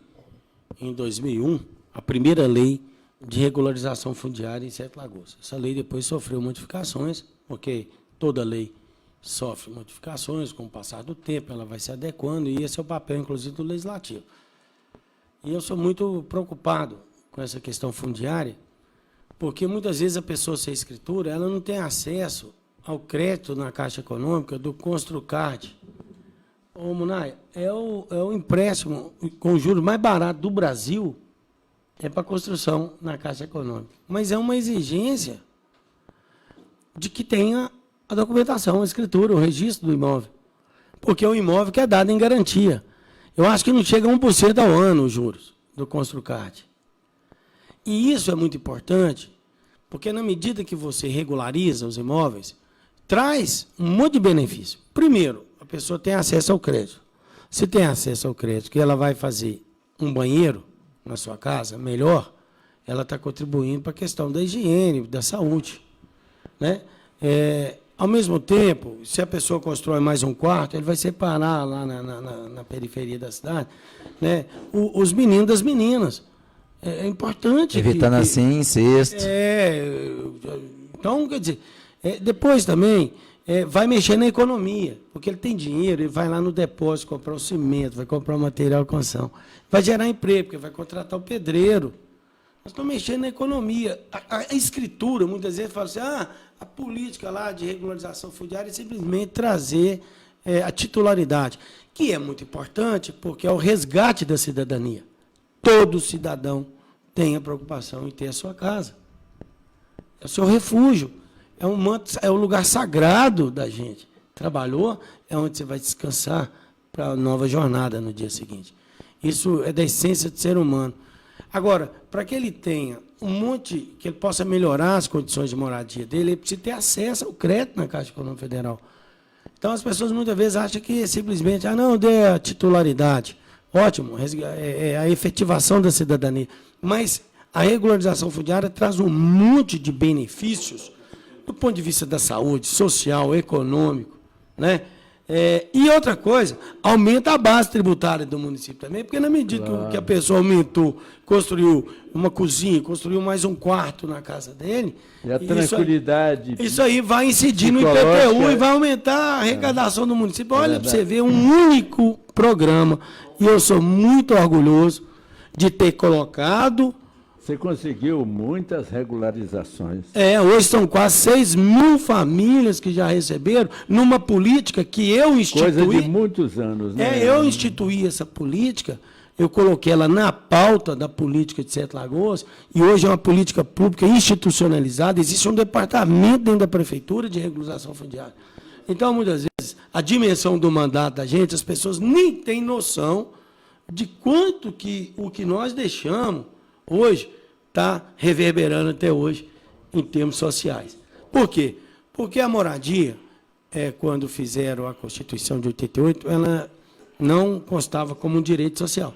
em 2001, a primeira lei de regularização fundiária em Sete Lagoas. Essa lei depois sofreu modificações, porque toda lei sofre modificações com o passar do tempo, ela vai se adequando, e esse é o papel, inclusive, do Legislativo. E eu sou muito preocupado com essa questão fundiária, porque muitas vezes a pessoa sem escritura, ela não tem acesso ao crédito na Caixa Econômica do Construcard. Ô, Munay, é o empréstimo com juros mais barato do Brasil, é para construção na Caixa Econômica. Mas é uma exigência de que tenha a documentação, a escritura, o registro do imóvel. Porque é um imóvel que é dado em garantia. Eu acho que não chega a 1% ao ano os juros do Construcard. E isso é muito importante, porque na medida que você regulariza os imóveis, traz um monte de benefício. Primeiro, a pessoa tem acesso ao crédito. Se tem acesso ao crédito, que ela vai fazer um banheiro na sua casa, melhor, ela está contribuindo para a questão da higiene, da saúde, né? ao mesmo tempo, se a pessoa constrói mais um quarto, ele vai separar lá na periferia da cidade, né, os meninos das meninas. É importante. Evitando assim, incesto. Então, quer dizer, depois também vai mexer na economia, porque ele tem dinheiro, ele vai lá no depósito comprar o cimento, vai comprar o material de construção, vai gerar emprego, porque vai contratar o pedreiro. Nós estamos mexendo na economia. A escritura, muitas vezes, fala assim, a política lá de regularização fundiária é simplesmente trazer a titularidade, que é muito importante, porque é o resgate da cidadania. Todo cidadão tem a preocupação em ter a sua casa. É o seu refúgio. É um manto, é o lugar sagrado da gente. Trabalhou, é onde você vai descansar para a nova jornada no dia seguinte. Isso é da essência do ser humano. Agora, para que ele tenha que ele possa melhorar as condições de moradia dele, ele precisa ter acesso ao crédito na Caixa Econômica Federal. Então, as pessoas muitas vezes acham que simplesmente, não, dê a titularidade. Ótimo, é a efetivação da cidadania. Mas a regularização fundiária traz um monte de benefícios do ponto de vista da saúde, social, econômico, né? E outra coisa, aumenta a base tributária do município também, porque na medida que a pessoa aumentou, construiu uma cozinha, construiu mais um quarto na casa dele... E a tranquilidade... Isso aí vai incidir no IPTU e vai aumentar a arrecadação do município. Olha, para você ver, um único programa, e eu sou muito orgulhoso de ter colocado... Você conseguiu muitas regularizações. Hoje são quase 6.000 famílias que já receberam, numa política que eu instituí. Coisa de muitos anos, né? Eu instituí essa política, eu coloquei ela na pauta da política de Sete Lagoas, e hoje é uma política pública institucionalizada, existe um departamento dentro da prefeitura de regularização fundiária. Então, muitas vezes, a dimensão do mandato da gente, as pessoas nem têm noção de quanto que o que nós deixamos hoje está reverberando até hoje em termos sociais. Por quê? Porque a moradia, quando fizeram a Constituição de 88, ela não constava como um direito social.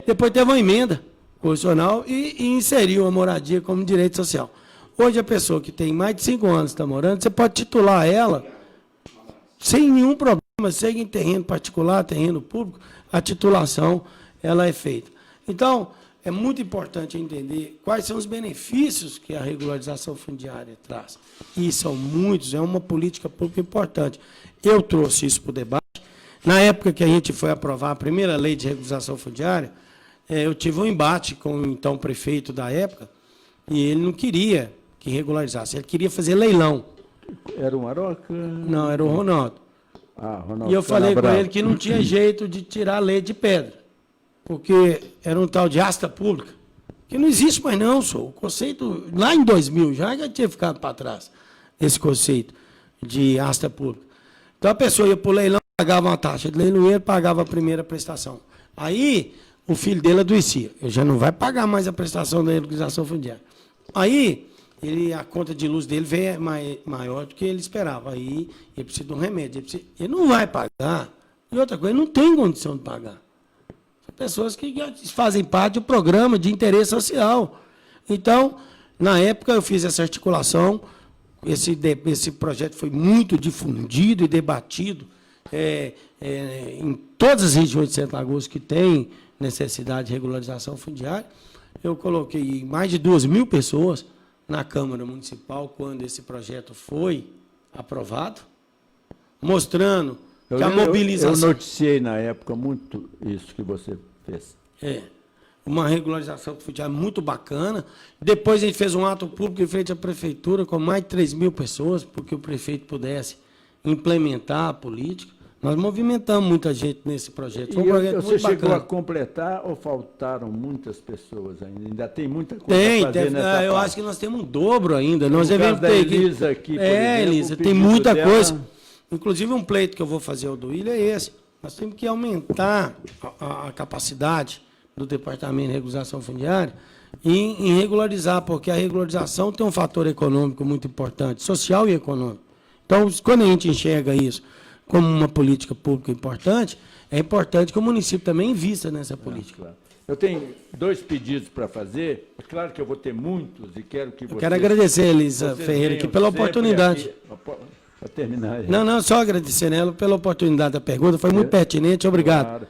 Depois teve uma emenda constitucional e inseriu a moradia como direito social. Hoje a pessoa que tem mais de 5 anos está morando, você pode titular ela sem nenhum problema, seja em terreno particular, terreno público, a titulação ela é feita. Então, é muito importante entender quais são os benefícios que a regularização fundiária traz. E são muitos, é uma política pública importante. Eu trouxe isso para o debate. Na época que a gente foi aprovar a primeira lei de regularização fundiária, eu tive um embate com o então prefeito da época, e ele não queria que regularizasse, ele queria fazer leilão. Era o Aroca? Não, era o Ronaldo. Ronaldo. E eu falei com ele que não tinha jeito de tirar a lei de pedra, porque era um tal de asta pública, que não existe mais não, senhor. O conceito, lá em 2000, já tinha ficado para trás, esse conceito de asta pública. Então, a pessoa ia para o leilão, pagava uma taxa de leiloeiro, pagava a primeira prestação. Aí, o filho dele adoecia. Ele já não vai pagar mais a prestação da regularização fundiária. Aí, a conta de luz dele veio maior do que ele esperava. Aí, ele precisa de um remédio. Ele não vai pagar. E outra coisa, ele não tem condição de pagar. Pessoas que fazem parte do programa de interesse social. Então, na época, eu fiz essa articulação, esse projeto foi muito difundido e debatido em todas as regiões de Sete Lagoas que têm necessidade de regularização fundiária. Eu coloquei mais de 2.000 pessoas na Câmara Municipal quando esse projeto foi aprovado, mostrando que a mobilização... Eu noticiei na época muito isso que você fez. Uma regularização fundiária muito bacana. Depois a gente fez um ato público em frente à prefeitura com mais de 3.000 pessoas, porque o prefeito pudesse implementar a política. Nós movimentamos muita gente nesse projeto. Foi um projeto muito bacana. Você chegou a completar ou faltaram muitas pessoas ainda? Ainda tem muita coisa a fazer nessa parte? Eu acho que nós temos um dobro ainda. Nós devemos ter Elisa aqui, por exemplo, Elisa, tem muita coisa. Inclusive, um pleito que eu vou fazer ao do Willian é esse. Nós temos que aumentar a capacidade do Departamento de Regularização Fundiária em regularizar, porque a regularização tem um fator econômico muito importante, social e econômico. Então, quando a gente enxerga isso como uma política pública importante, é importante que o município também invista nessa política. Claro. Eu tenho 2 pedidos para fazer. É claro que eu vou ter muitos e quero que vocês... Eu quero agradecer, Elisa Ferreira, aqui pela oportunidade. para terminar aí. Não, só agradecer ela pela oportunidade da pergunta, foi muito pertinente, obrigado.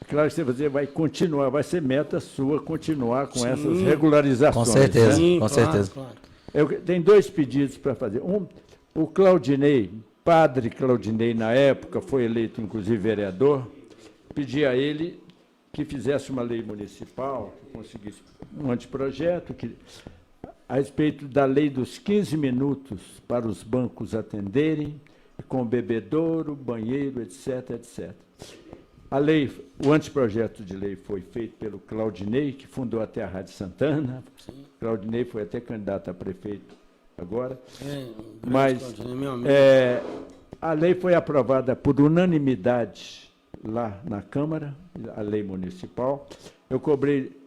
Claro que você vai continuar, vai ser meta sua continuar com essas regularizações. Com certeza, Sim, com certeza. Claro. Tem 2 pedidos para fazer. O Claudinei, padre Claudinei, na época, foi eleito, inclusive, vereador, pedi a ele que fizesse uma lei municipal, que conseguisse um anteprojeto, a respeito da lei dos 15 minutos para os bancos atenderem, com bebedouro, banheiro, etc, etc. O anteprojeto de lei foi feito pelo Claudinei, que fundou até a Rádio Santana. Sim. Claudinei foi até candidato a prefeito agora. Mas a lei foi aprovada por unanimidade lá na Câmara, a lei municipal.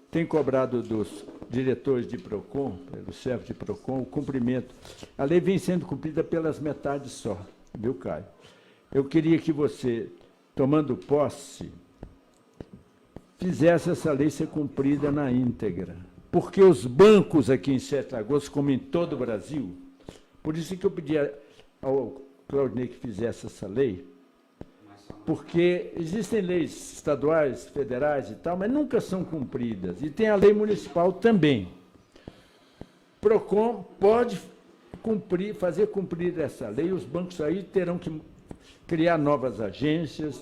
Tenho cobrado dos diretores de PROCON, pelo chefe de PROCON, o cumprimento. A lei vem sendo cumprida pelas metades só, viu, Caio? Eu queria que você, tomando posse, fizesse essa lei ser cumprida na íntegra. Porque os bancos aqui em Sete Lagoas, como em todo o Brasil, por isso que eu pedi ao Claudinei que fizesse essa lei, porque existem leis estaduais, federais e tal, mas nunca são cumpridas. E tem a lei municipal também. PROCON pode fazer cumprir essa lei, os bancos aí terão que criar novas agências,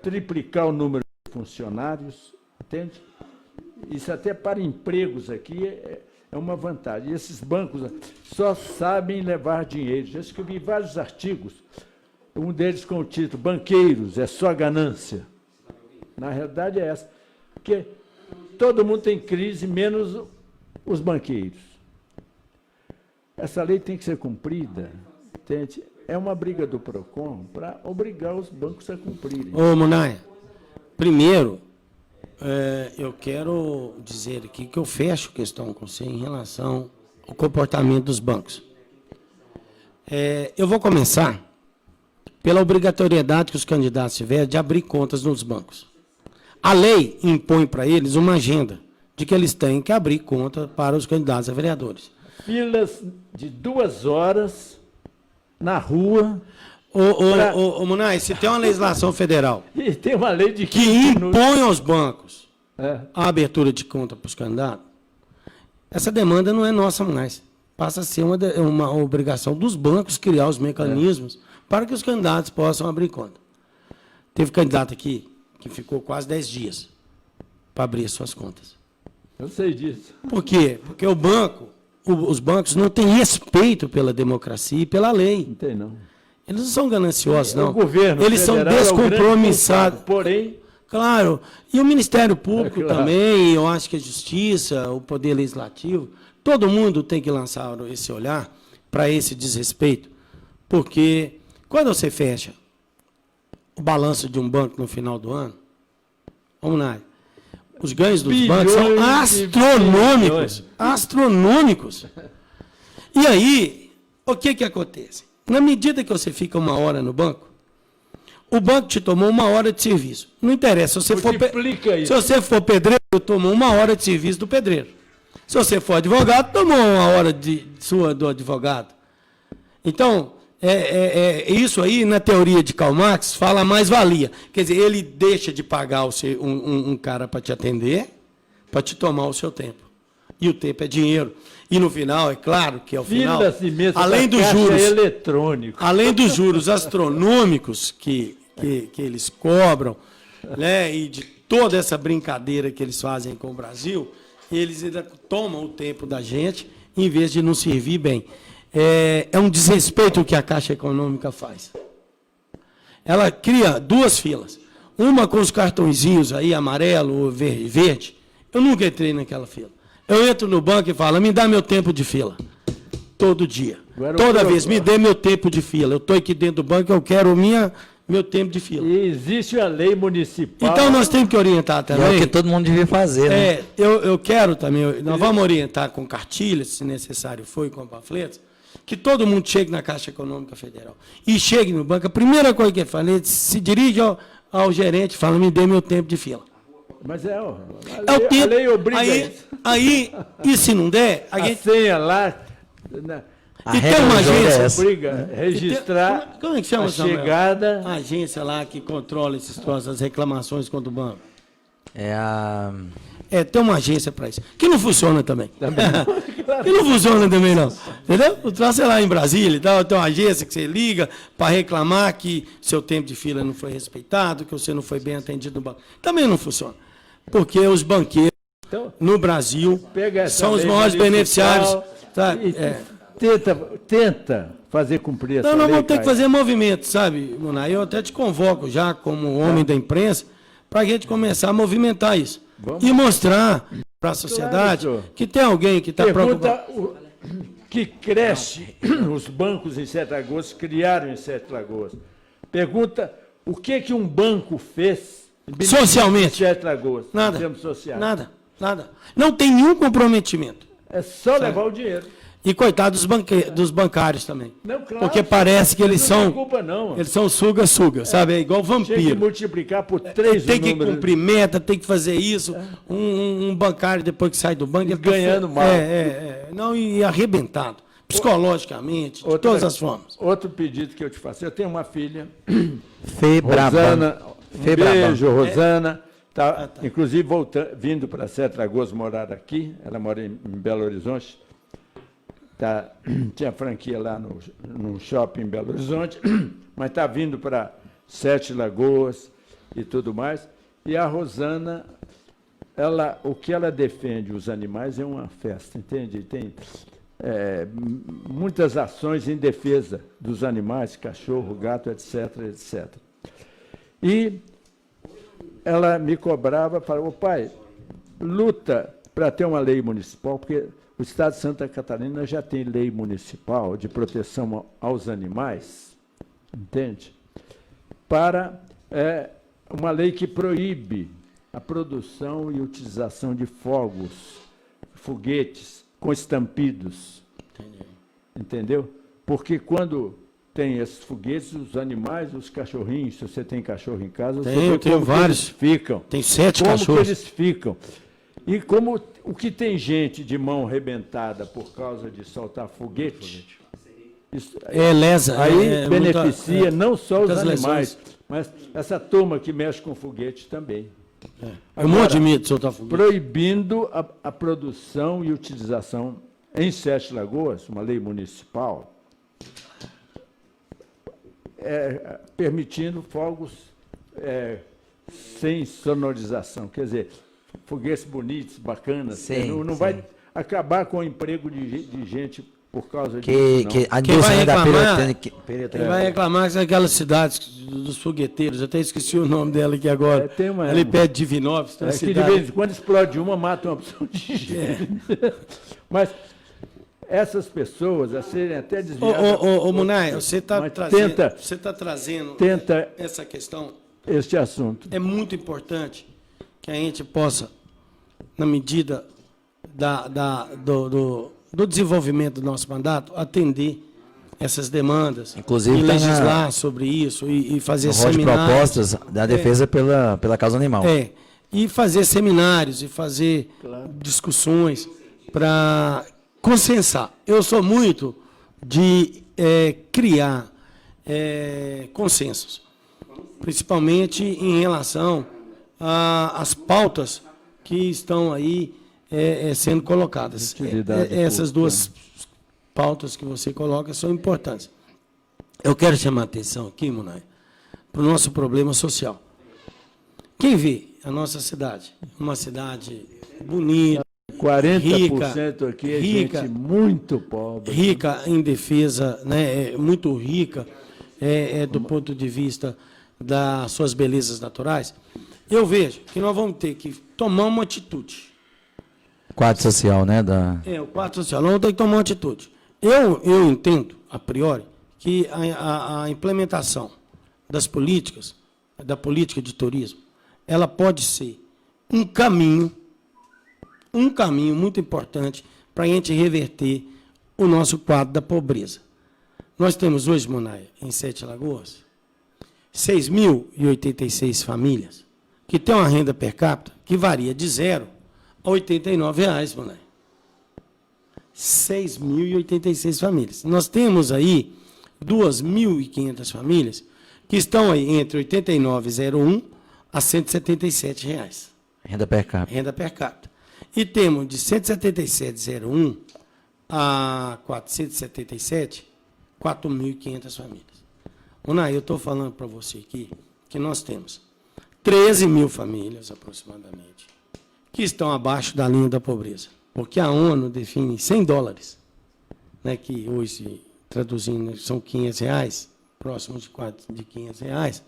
triplicar o número de funcionários, entende? Isso até para empregos aqui é uma vantagem. E esses bancos só sabem levar dinheiro. Já escrevi vários artigos, um deles com o título Banqueiros, é só ganância. Na realidade é essa. Porque todo mundo tem crise, menos os banqueiros. Essa lei tem que ser cumprida, entende? É uma briga do PROCON para obrigar os bancos a cumprirem. Ô, Munaia, primeiro, eu quero dizer aqui que eu fecho questão com você em relação ao comportamento dos bancos. Eu vou começar pela obrigatoriedade que os candidatos tiverem de abrir contas nos bancos. A lei impõe para eles uma agenda de que eles têm que abrir conta para os candidatos a vereadores. Filas de 2 horas na rua. Ô, Munay, se tem uma legislação federal e tem uma lei de que impõe aos bancos a abertura de conta para os candidatos, essa demanda não é nossa mais. Passa a ser uma obrigação dos bancos criar os mecanismos para que os candidatos possam abrir conta. Teve candidato aqui que ficou quase 10 dias para abrir suas contas. Eu sei disso. Por quê? Porque os bancos não têm respeito pela democracia e pela lei. Não tem, não. Eles não são gananciosos, não. O governo eles são descompromissados. Porém... Claro. E o Ministério Público também, eu acho que a Justiça, o Poder Legislativo, todo mundo tem que lançar esse olhar para esse desrespeito. Porque quando você fecha o balanço de um banco no final do ano, vamos lá, os ganhos dos bancos são astronômicos. Astronômicos. E aí, o que acontece? Na medida que você fica 1 hora no banco, o banco te tomou 1 hora de serviço. Não interessa. Se você for pedreiro, tomou 1 hora de serviço do pedreiro. Se você for advogado, tomou 1 hora do advogado. Então, isso aí, na teoria de Karl Marx, fala mais-valia. Quer dizer, ele deixa de pagar um cara para te atender, para te tomar o seu tempo. E o tempo é dinheiro. E no final, é claro que ao final, além dos juros astronômicos que eles cobram, né, e de toda essa brincadeira que eles fazem com o Brasil, eles ainda tomam o tempo da gente, em vez de nos servir bem. É um desrespeito o que a Caixa Econômica faz. Ela cria 2 filas. Uma com os cartõezinhos aí, amarelo ou verde. Eu nunca entrei naquela fila. Eu entro no banco e falo, me dá meu tempo de fila. Todo dia. Toda vez, me dê meu tempo de fila. Eu estou aqui dentro do banco, eu quero meu tempo de fila. E existe a lei municipal. Então nós temos que orientar também. É o que todo mundo devia fazer, né? Eu quero também, nós vamos orientar com cartilhas, se necessário for, com panfletos, que todo mundo chegue na Caixa Econômica Federal. E chegue no banco, a primeira coisa que ele fala, ele se dirige ao gerente e fala, me dê meu tempo de fila. Mas a lei obriga isso. Aí, e se não der... A senha lá... A E tem regra uma do jogo é agência. essa. Obriga registrar Como é que chama, a Samuel? chegada. A agência lá que controla esses troços, as reclamações contra o banco. É a... Tem uma agência para isso. Que não funciona também. Que não funciona também, não. Entendeu? O troço é lá em Brasília e tal, tem uma agência que você liga para reclamar que seu tempo de fila não foi respeitado, que você não foi bem atendido no banco. Também não funciona. Porque os banqueiros Então, no Brasil pega essa são os lei maiores municipal beneficiários. Sabe? e tenta fazer cumprir essa Não, nós lei, vamos ter que Caio. fazer movimento, sabe, Munay? Eu até te convoco já, como homem da imprensa, para a gente começar a movimentar isso. Vamos. E mostrar para a sociedade senhor. que tem alguém que está preocupado. Pergunta que creche os bancos em Sete Lagoas criaram em Sete Lagoas. Pergunta o que um banco fez em benefício Socialmente. de Sete Lagoas, Nada. em termos sociais. Nada. Não tem nenhum comprometimento. É só levar o dinheiro. E coitado dos bancários também. Não, claro, Porque parece que eles não são. tem culpa, não. Eles são suga-suga, sabe? É igual Tinha que vampiro. multiplicar por 3 Tem o que número. cumprir meta, tem que fazer isso. Um bancário, depois que sai do banco, ele tá Ganhando mal. Não, e arrebentado. Psicologicamente, de todas as formas. Outro pedido que eu te faço. Eu tenho uma filha, Febraba. Rosana. Um Febraba. beijo, Rosana. Tá, inclusive, vindo para Sete Lagoas morar aqui. Ela mora em Belo Horizonte. Tá, tinha franquia lá no shopping em Belo Horizonte, mas está vindo para Sete Lagoas e tudo mais. E a Rosana, o que ela defende os animais é uma festa, entende? Tem muitas ações em defesa dos animais, cachorro, gato, etc, etc. E ela me cobrava, falou, pai, luta para ter uma lei municipal, porque o Estado de Santa Catarina já tem lei municipal de proteção aos animais, entende? Para uma lei que proíbe a produção e utilização de fogos, foguetes com estampidos. Entendeu? Porque quando tem esses foguetes, os animais, os cachorrinhos, se você tem cachorro em casa, você vê Tenho como que vários. eles ficam. Tem 7 Como cachorros. que eles ficam. E como o que tem gente de mão arrebentada por causa de soltar foguete, isso, Lesa. aí beneficia não só os muitas animais, mas essa turma que mexe com foguete também. Um monte de medo de soltar foguete. Proibindo a produção e utilização em Sete Lagoas, uma lei municipal, permitindo fogos sem sonorização. Quer dizer, foguetes bonitos, bacanas. Sim, não vai acabar com o emprego de gente por causa disso. Que a Quem vai indústria da reclamar, pirotecnia. Quem vai reclamar são aquelas cidades dos fogueteiros. Eu até esqueci o nome dela aqui agora. Tem uma- Ali perto de Divinópolis. Tem uma Que de cidade. vez em quando explode uma, mata uma opção de gente. Mas essas pessoas, a serem até desviadas... Ô, Munay, você está Mas trazendo tenta essa questão. este assunto. É muito importante que a gente possa, na medida do desenvolvimento do nosso mandato, atender essas demandas. Inclusive, e tá legislar sobre isso e fazer No rol de seminários. propostas da defesa pela causa animal. E fazer seminários e fazer discussões para consensar. Eu sou muito de criar consensos, principalmente em relação às pautas que estão aí sendo colocadas. Essas duas pautas que você coloca são importantes. Eu quero chamar a atenção aqui, Munay, para o nosso problema social. Quem vê a nossa cidade, uma cidade bonita, 40% aqui é rica, gente muito pobre. rica em defesa, né, muito rica do ponto de vista das suas belezas naturais, eu vejo que nós vamos ter que tomar uma atitude. Quadro social, né? O quadro social, nós vamos ter que tomar uma atitude. Eu entendo, a priori, que a implementação das políticas, da política de turismo, ela pode ser um caminho muito importante para a gente reverter o nosso quadro da pobreza. Nós temos hoje, Munay, em Sete Lagoas, 6.086 famílias que têm uma renda per capita que varia de 0 a R$ 89, Munay. 6.086 famílias. Nós temos aí 2.500 famílias que estão aí entre R$ 89,01 a R$ 177 reais. Renda per capita. Renda per capita. E temos de 177,01 a 477, 4.500 famílias. Unai, eu estou falando para você aqui que nós temos 13 mil famílias, aproximadamente, que estão abaixo da linha da pobreza. Porque a ONU define $100, né, que hoje, traduzindo, são R$500, próximo de R$500,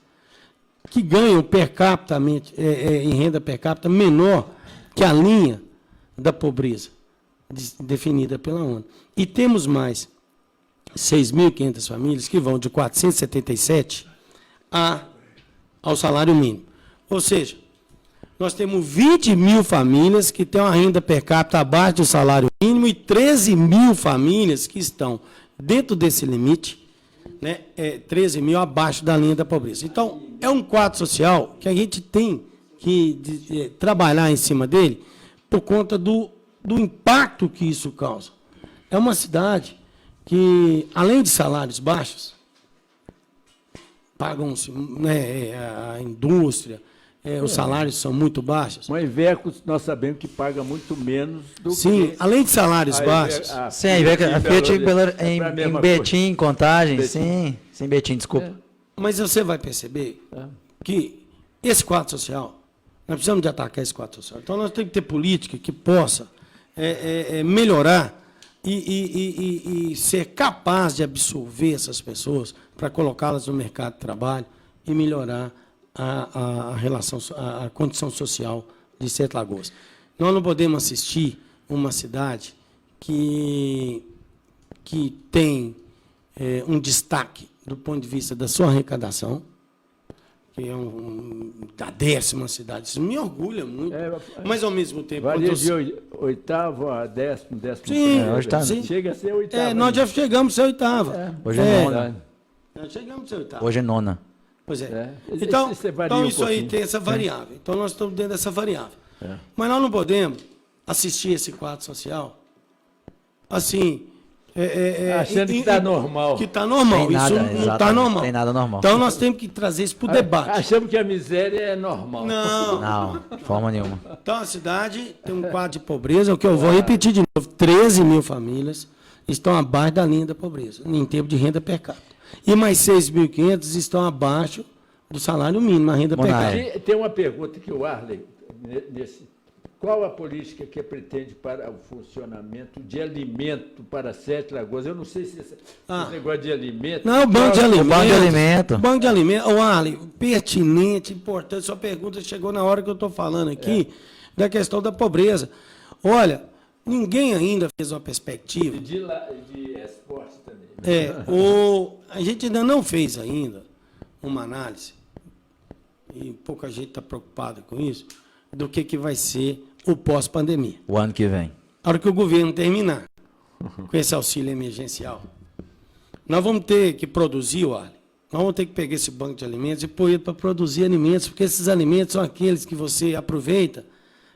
que ganham per capita, em renda per capita menor que a linha da pobreza, definida pela ONU. E temos mais 6.500 famílias que vão de 477 ao salário mínimo. Ou seja, nós temos 20 mil famílias que têm uma renda per capita abaixo do salário mínimo e 13 mil famílias que estão dentro desse limite, né, 13 mil abaixo da linha da pobreza. Então, é um quadro social que a gente tem que trabalhar em cima dele por conta do impacto que isso causa. É uma cidade que, além de salários baixos, pagam-se, né, a indústria, os salários são muito baixos. Mas Iveco, nós sabemos que paga muito menos do que... Sim, além de salários baixos. Sim, a Fiat em Betim, em Contagem, sim, sem Betim, desculpa. Mas você vai perceber que esse quadro social, nós precisamos de atacar esse quadro social. Então, nós temos que ter política que possa melhorar e ser capaz de absorver essas pessoas para colocá-las no mercado de trabalho e melhorar a relação, a condição social de Sete Lagoas. Nós não podemos assistir uma cidade que tem um destaque do ponto de vista da sua arrecadação, que é da 10ª cidade. Isso me orgulha muito. Mas, ao mesmo tempo... Varia de 8º a 10º. Sim, chega a ser 8º. nós já chegamos a ser 8ª. Hoje é nona. Nós chegamos a ser 8ª. Hoje é nona. Pois é. Então, isso aí tem essa variável. Então, nós estamos dentro dessa variável. Mas nós não podemos assistir esse quadro social assim... achando que está normal. Que está normal. Nada, isso não está normal. Tem nada normal. Então, nós temos que trazer isso para o debate. Achamos que a miséria é normal. Não, de forma nenhuma. Então, a cidade tem um quadro de pobreza, o que eu vou repetir de novo. 13 mil famílias estão abaixo da linha da pobreza, em termos de renda per capita. E mais 6.500 estão abaixo do salário mínimo, a renda per capita. Tem uma pergunta que o Arley, qual a política que pretende para o funcionamento de alimento para Sete Lagoas? Eu não sei se esse negócio de alimento... Não, banco de alimento. Banco de alimento. Banco de alimento. Ô, Arley, pertinente, importante, sua pergunta chegou na hora que eu estou falando aqui da questão da pobreza. Olha, ninguém ainda fez uma perspectiva... De esporte também. A gente ainda não fez ainda uma análise, e pouca gente está preocupada com isso, do que vai ser o pós-pandemia. O ano que vem. A hora que o governo terminar com esse auxílio emergencial, nós vamos ter que produzir, nós vamos ter que pegar esse banco de alimentos e pôr ele para produzir alimentos, porque esses alimentos são aqueles que você aproveita,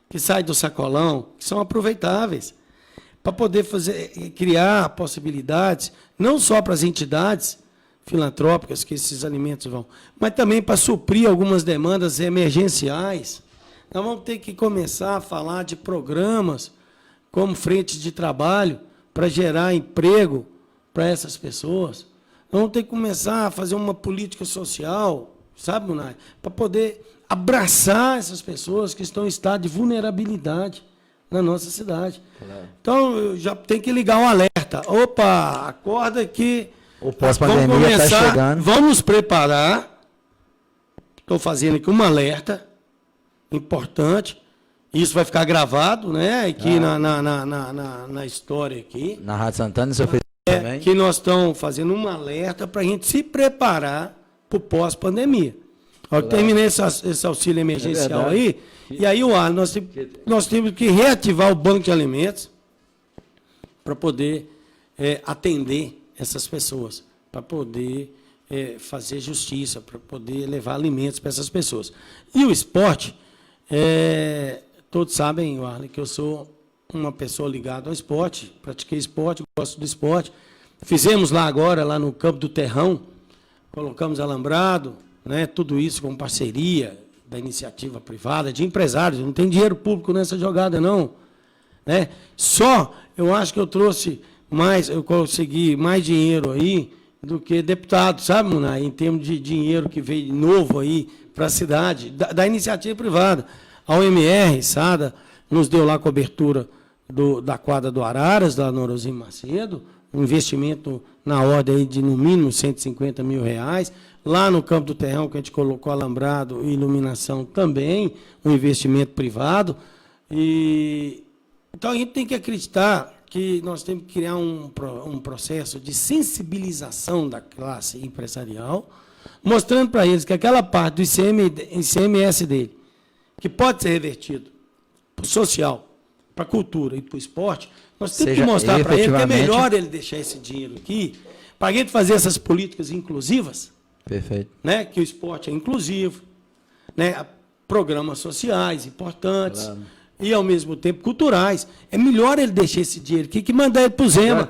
que saem do sacolão, que são aproveitáveis, para poder criar possibilidades, não só para as entidades filantrópicas que esses alimentos vão, mas também para suprir algumas demandas emergenciais. Nós vamos ter que começar a falar de programas como frentes de trabalho para gerar emprego para essas pessoas. Nós vamos ter que começar a fazer uma política social, sabe, Munay? Para poder abraçar essas pessoas que estão em estado de vulnerabilidade na nossa cidade. Claro. Então, já tem que ligar o alerta. Opa, acorda que o pós-pandemia está chegando. Vamos nos preparar. Estou fazendo aqui um alerta importante. Isso vai ficar gravado, né? Aqui na história aqui. Na Rádio Santana, isso eu fiz também. Que nós estamos fazendo um alerta para a gente se preparar para o pós-pandemia. Eu terminei esse auxílio emergencial aí, e aí nós temos que reativar o banco de alimentos para poder atender essas pessoas, para poder fazer justiça, para poder levar alimentos para essas pessoas. E o esporte, todos sabem, Arley, que eu sou uma pessoa ligada ao esporte, pratiquei esporte, gosto do esporte. Fizemos lá agora, lá no Campo do Terrão, colocamos alambrado, né, tudo isso com parceria da iniciativa privada, de empresários, não tem dinheiro público nessa jogada, não. Né? Só, eu acho que eu trouxe mais, eu consegui mais dinheiro aí do que deputado, sabe, Munay? Em termos de dinheiro que veio novo aí para a cidade, da iniciativa privada. A OMR, SADA, nos deu lá cobertura da quadra do Araras, da Norozinho Macedo, um investimento na ordem aí de, no mínimo, R$150 mil. Lá no Campo do Terrão, que a gente colocou alambrado e iluminação também, um investimento privado. Então, a gente tem que acreditar que nós temos que criar um processo de sensibilização da classe empresarial, mostrando para eles que aquela parte do ICMS dele, que pode ser revertido para o social, para a cultura e para o esporte, nós temos que mostrar para ele que é melhor ele deixar esse dinheiro aqui, para a gente fazer essas políticas inclusivas. Perfeito. Né, que o esporte é inclusivo, né, programas sociais importantes, claro, e, ao mesmo tempo, culturais. É melhor ele deixar esse dinheiro aqui que mandar ele para o Zema.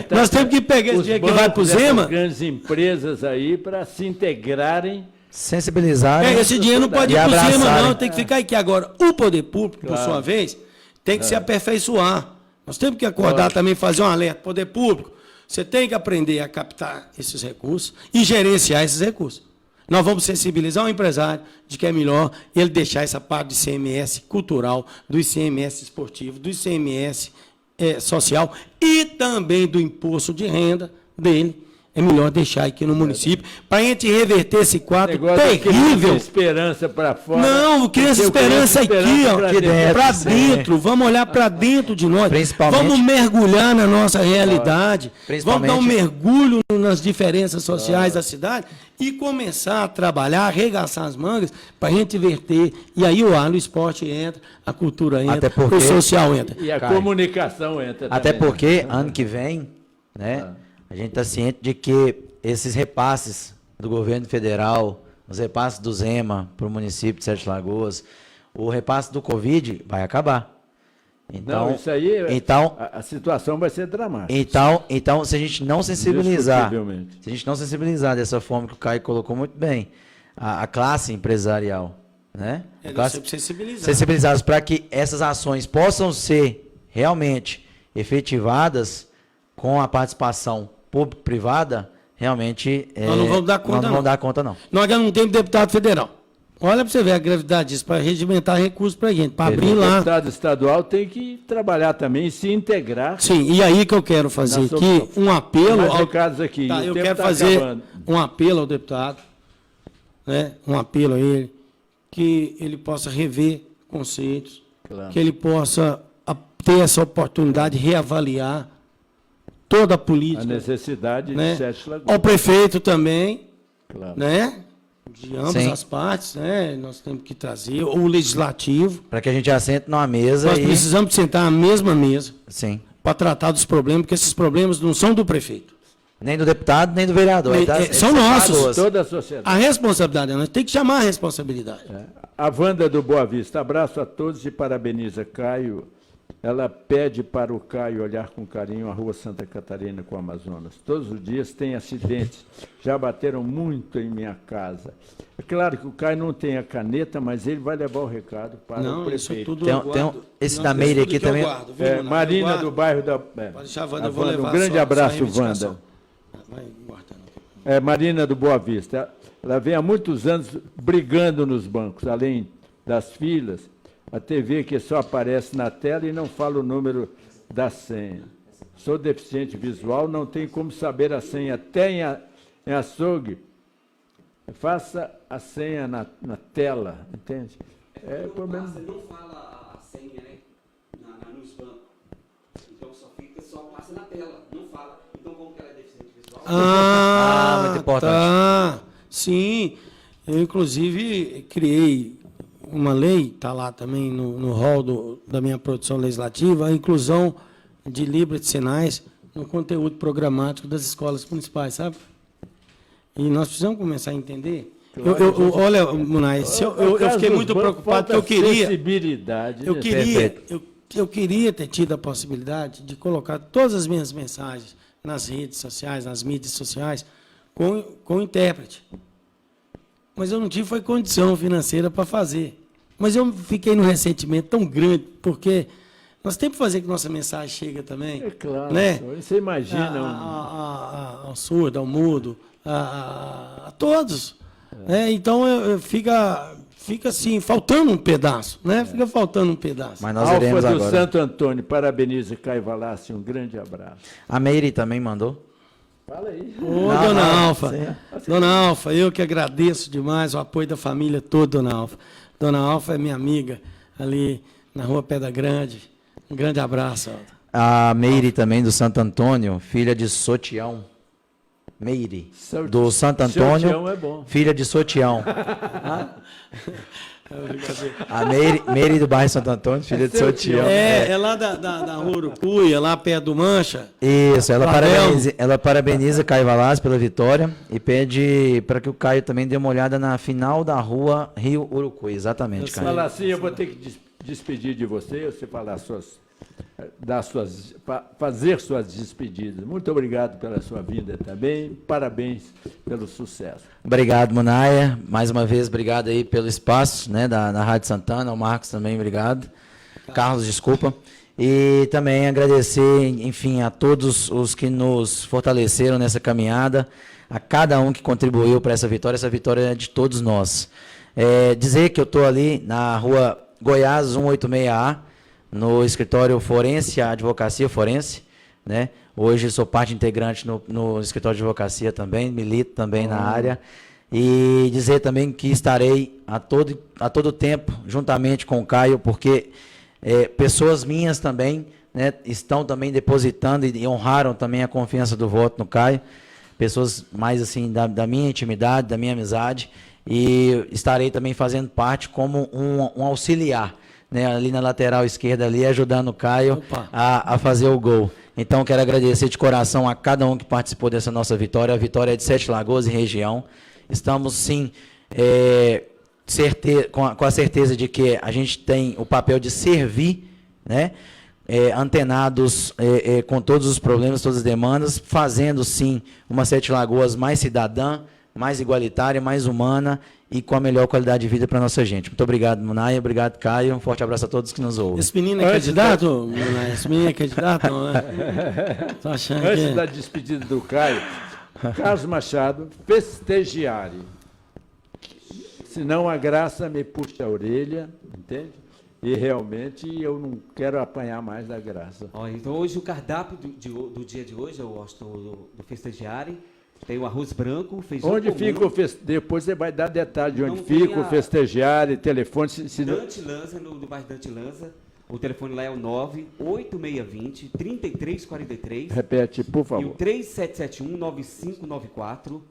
Nós temos que pegar esse dinheiro que vai para o Zema. Grandes empresas aí para se integrarem. Sensibilizarem. Esse dinheiro não pode ir para o Zema, não. Tem que ficar aqui. Agora, o poder público, por sua vez, tem que se aperfeiçoar. Nós temos que acordar também, fazer um alerta. Poder público, você tem que aprender a captar esses recursos e gerenciar esses recursos. Nós vamos sensibilizar o empresário de que é melhor ele deixar essa parte do ICMS cultural, do ICMS esportivo, do ICMS social e também do imposto de renda dele. É melhor deixar aqui no município para a gente reverter esse quadro terrível. Esperança para fora. Não, criança esperança aqui, ó, para dentro. Vamos olhar para dentro de nós. Vamos mergulhar na nossa realidade. Vamos dar um mergulho nas diferenças sociais da cidade e começar a trabalhar, arregaçar as mangas para a gente verter. E aí o esporte entra, a cultura entra, o social entra. E a comunicação entra até também. Porque ano que vem, né? A gente está ciente de que esses repasses do governo federal, os repasses do Zema para o município de Sete Lagoas, o repasse do Covid vai acabar. Então, não, isso aí, a situação vai ser dramática. Então, se a gente não sensibilizar, dessa forma que o Caio colocou muito bem, a classe empresarial, né? Sensibilizados para que essas ações possam ser realmente efetivadas com a participação público-privada, realmente nós não vamos dar conta, não. Dar conta, não. Nós já não temos deputado federal. Olha para você ver a gravidade disso, para regimentar recursos para a gente, para abrir lá. O deputado estadual tem que trabalhar também e se integrar. Sim, e aí que eu quero fazer aqui um apelo. Eu quero fazer um apelo ao deputado, né? Um apelo a ele, que ele possa rever conceitos, que ele possa ter essa oportunidade de reavaliar toda a política. A necessidade de Sete Lagoas. Ao prefeito também, né? De ambas as partes, né? Nós temos que trazer o legislativo. Para que a gente assente numa mesa. Nós precisamos sentar na mesma mesa. Sim. Para tratar dos problemas, porque esses problemas não são do prefeito. Nem do deputado, nem do vereador. São nossos. Toda a sociedade. A responsabilidade é nossa. Tem que chamar a responsabilidade. A Wanda do Boa Vista. Abraço a todos e parabeniza Caio. Ela pede para o Caio olhar com carinho a Rua Santa Catarina com o Amazonas. Todos os dias tem acidentes. Já bateram muito em minha casa. É claro que o Caio não tem a caneta, mas ele vai levar o recado para o prefeito. Isso tudo esse da Meire aqui também. Marina do bairro da... Pode deixar, Wanda, eu vou levar. Um grande abraço, Wanda. Marina do Boa Vista. Ela vem há muitos anos brigando nos bancos, além das filas. A TV que só aparece na tela e não fala o número da senha. Sou deficiente visual, não tenho como saber a senha até em açougue. Faça a senha na tela, entende? É problema. Você não fala a senha, né? Nos bancos. Então só passa na tela, não fala. Então como que ela é deficiente visual? Muito importante. Tá. Sim. Eu, inclusive, criei uma lei, está lá também no rol da minha produção legislativa, a inclusão de Libras de sinais no conteúdo programático das escolas municipais, sabe? E nós precisamos começar a entender. Olha, Munay, eu fiquei muito preocupado, porque eu queria eu queria ter tido a possibilidade de colocar todas as minhas mensagens nas redes sociais, nas mídias sociais, com intérprete. Mas eu não tive foi condição financeira para fazer. Mas eu fiquei num ressentimento tão grande, porque nós temos que fazer que nossa mensagem chegue também. É claro, né? Você imagina. Ao surdo, ao mudo, a todos. Né? Então, fica assim, faltando um pedaço. Né? Fica faltando um pedaço. Mas nós Alfa iremos do agora. Santo Antônio, parabeniza Caio Valassi, um grande abraço. A Meire também mandou. Fala aí. Ô, dona Alfa, dona Alfa, eu que agradeço demais o apoio da família toda, dona Alfa. Dona Alfa é minha amiga ali na Rua Pedra Grande. Um grande abraço, Alfa. A Meire também do Santo Antônio, filha de Sotião. Meire, do Santo Antônio, Sotião é bom. filha de Sotião. A Meire do bairro Santo Antônio, filha de Sotião. É lá da Rua Urucuia, lá perto do Mancha. Isso, ela parabeniza Caio Valassi pela vitória e pede para que o Caio também dê uma olhada na final da Rua Rio Urucuia. Exatamente, Caio. Fala assim, eu vou ter que despedir de você falar fazer suas despedidas. Muito obrigado pela sua vinda também. Parabéns pelo sucesso. Obrigado, Munaia. Mais uma vez, obrigado aí pelo espaço, né, na Rádio Santana. O Marcos também, obrigado. Carlos, desculpa. E também agradecer, enfim, a todos os que nos fortaleceram nessa caminhada, a cada um que contribuiu para essa vitória. Essa vitória é de todos nós. Dizer que eu estou ali na Rua Goiás 186A, no escritório forense, a advocacia forense, né? Hoje sou parte integrante no escritório de advocacia também, milito também na área. E dizer também que estarei a todo tempo, juntamente com o Caio, porque pessoas minhas também, né, estão também depositando e honraram também a confiança do voto no Caio. Pessoas mais assim da minha intimidade, da minha amizade. E estarei também fazendo parte como um auxiliar, né, ali na lateral esquerda, ali, ajudando o Caio a fazer o gol. Então, quero agradecer de coração a cada um que participou dessa nossa vitória. A vitória é de Sete Lagoas e região. Estamos, sim, com a certeza de que a gente tem o papel de servir, né, antenados com todos os problemas, todas as demandas, fazendo, sim, uma Sete Lagoas mais cidadã, mais igualitária, mais humana e com a melhor qualidade de vida para a nossa gente. Muito obrigado, Munaia. Obrigado, Caio. Um forte abraço a todos que nos ouvem. Esse menino é candidato, Munaia? Esse menino é candidato, não é? Tô achando Antes da despedida do Caio, Carlos Machado, festegiare. Senão a graça me puxa a orelha, entende? E realmente eu não quero apanhar mais da graça. Então hoje o cardápio do dia de hoje, do festegiare, tem o arroz branco, feijão onde comum. Fica depois você vai dar detalhe de onde fica o festegiare, telefone. Dante Lanza, no bairro Dante Lanza. O telefone lá é o 98620-3343. Repete, por favor. E o 3771-9594.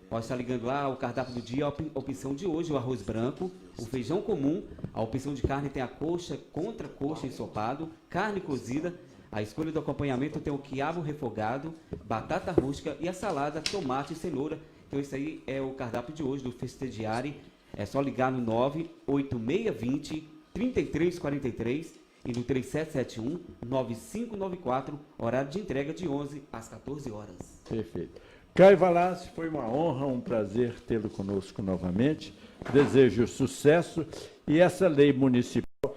Pode estar ligando lá, o cardápio do dia, a opção de hoje, o arroz branco, o feijão comum, a opção de carne tem a coxa, contra-coxa ensopado, carne cozida. A escolha do acompanhamento tem o quiabo refogado, batata rústica e a salada, tomate e cenoura. Então, esse aí é o cardápio de hoje do Festediare. É só ligar no 98620-3343 e no 3771-9594, horário de entrega de 11 às 14 horas. Perfeito. Caio Valassi, foi uma honra, um prazer tê-lo conosco novamente. Desejo sucesso. E essa lei municipal,